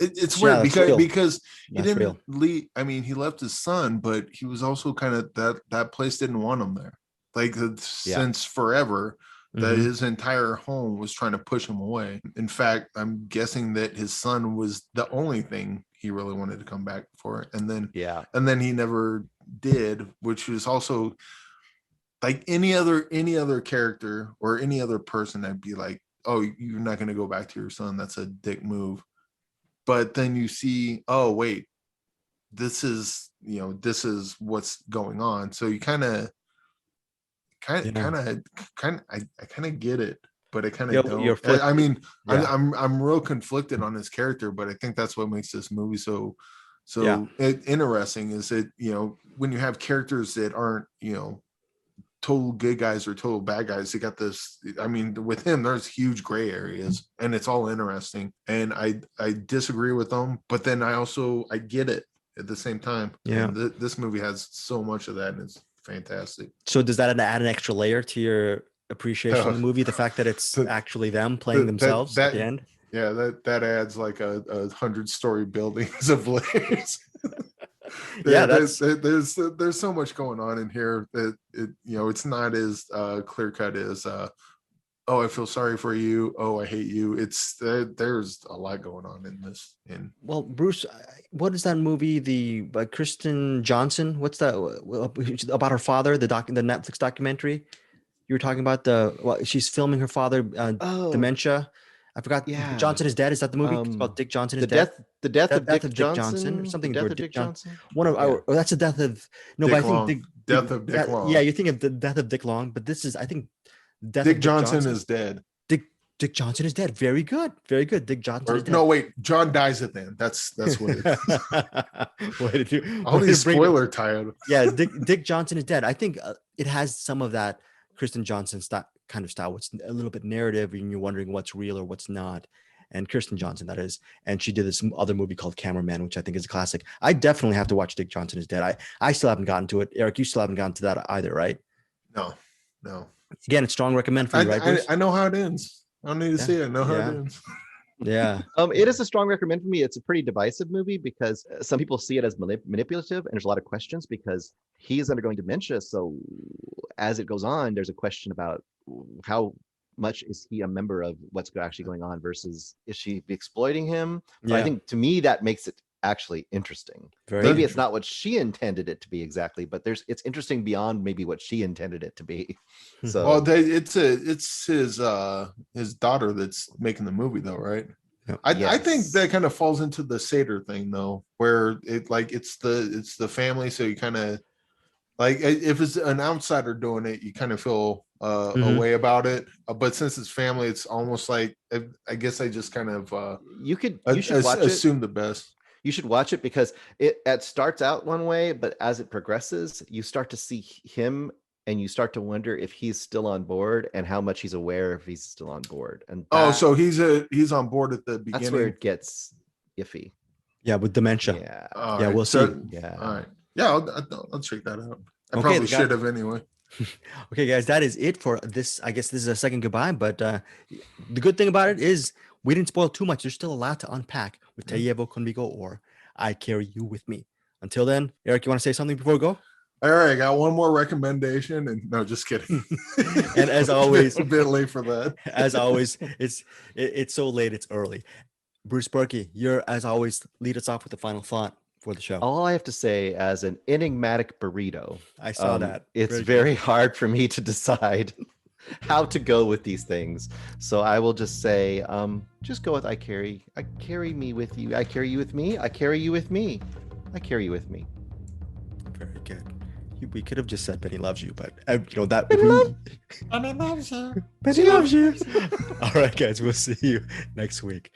it's weird because he didn't leave. I mean, he left his son, but he was also kind of that place didn't want him there, like since forever. That his entire home was trying to push him away. In fact, I'm guessing that his son was the only thing he really wanted to come back for. And then he never did, which was also like any other character or any other person, I'd be like, oh, you're not going to go back to your son. That's a dick move. But then you see, oh, wait, this is what's going on. So you kind of get it, but I kind of don't. I mean, I'm real conflicted on his character, but I think that's what makes this movie so interesting. Is that, you know, when you have characters that aren't, you know, total good guys or total bad guys, you got this. I mean, with him, there's huge gray areas, and it's all interesting. And I disagree with them, but then I get it at the same time. Yeah, and this movie has so much of that, and it's fantastic. So does that add an extra layer to your appreciation of the movie, the fact that it's actually them playing themselves at the end? Yeah, that adds like a 100-story buildings of layers. There's so much going on in here that it's not as clear cut as oh, I feel sorry for you, oh, I hate you. It's there's a lot going on in this. Well, Bruce, what is that movie? By Kristen Johnson. What's that about her father? The Netflix documentary. You were talking about she's filming her father dementia. I forgot. Yeah. Johnson is Dead. Is that the movie? It's called Dick Johnson is Dead. The death of Dick Johnson or something. The death of Dick Johnson. That's the death of Dick Long. Death of Dick Long. Yeah, you're thinking of the death of Dick Long, but this is, I think, Dick Johnson is dead. Dick Johnson is dead. Very good. Very good. Dick Johnson is dead. No, wait. John dies at the end. That's what it is. All these spoiler tired. Yeah, Dick Johnson is dead. I think it has some of that Kristen Johnson kind of style. It's a little bit narrative, and you're wondering what's real or what's not. And Kristen Johnson, that is. And she did this other movie called Cameraman, which I think is a classic. I definitely have to watch Dick Johnson is Dead. I still haven't gotten to it. Eric, you still haven't gotten to that either, right? No. Again, it's strong recommend for you, right, Bruce? I know how it ends. I don't need to see it. I know how it ends. Yeah. It is a strong recommend for me. It's a pretty divisive movie because some people see it as manipulative, and there's a lot of questions because he's undergoing dementia. So as it goes on, there's a question about how much is he a member of what's actually going on versus is she exploiting him? But I think to me that makes it actually interesting. Very Maybe interesting. it's not what she intended it to be exactly, but it's interesting beyond maybe what she intended it to be. So Well, it's his daughter that's making the movie though, right? Yep. I think that kind of falls into the Seder thing though, where it's the family, so you kind of like if it's an outsider doing it, you kind of feel a way about it. But since it's family, it's almost like I guess I just kind of you should watch assume the best. You should watch it because it starts out one way, but as it progresses, you start to see him and you start to wonder if he's still on board and how much he's aware if he's still on board. And so he's on board at the beginning. That's where it gets iffy. Yeah, with dementia. Yeah. Yeah, right. we'll see. Yeah. All right. Yeah, I'll check that out. I probably should have anyway. Okay, guys, that is it for this. I guess this is a second goodbye, but the good thing about it is we didn't spoil too much. There's still a lot to unpack with Te Llevo Conmigo or I Carry You With Me. Until then, Eric, you want to say something before we go? All right, I got one more recommendation, and no, just kidding. And as always, a bit late for that. As always, it's so late, it's early. Bruce Berkey, you're as always lead us off with the final thought for the show. All I have to say, as an enigmatic burrito, I saw that. It's very hard for me to decide how to go with these things. So I will just say, just go with I carry me with you. I carry you with me. I carry you with me. I carry you with me. Very good. We could have just said Benny loves you, but that. Benny loves you. Benny loves you. All right, guys, we'll see you next week.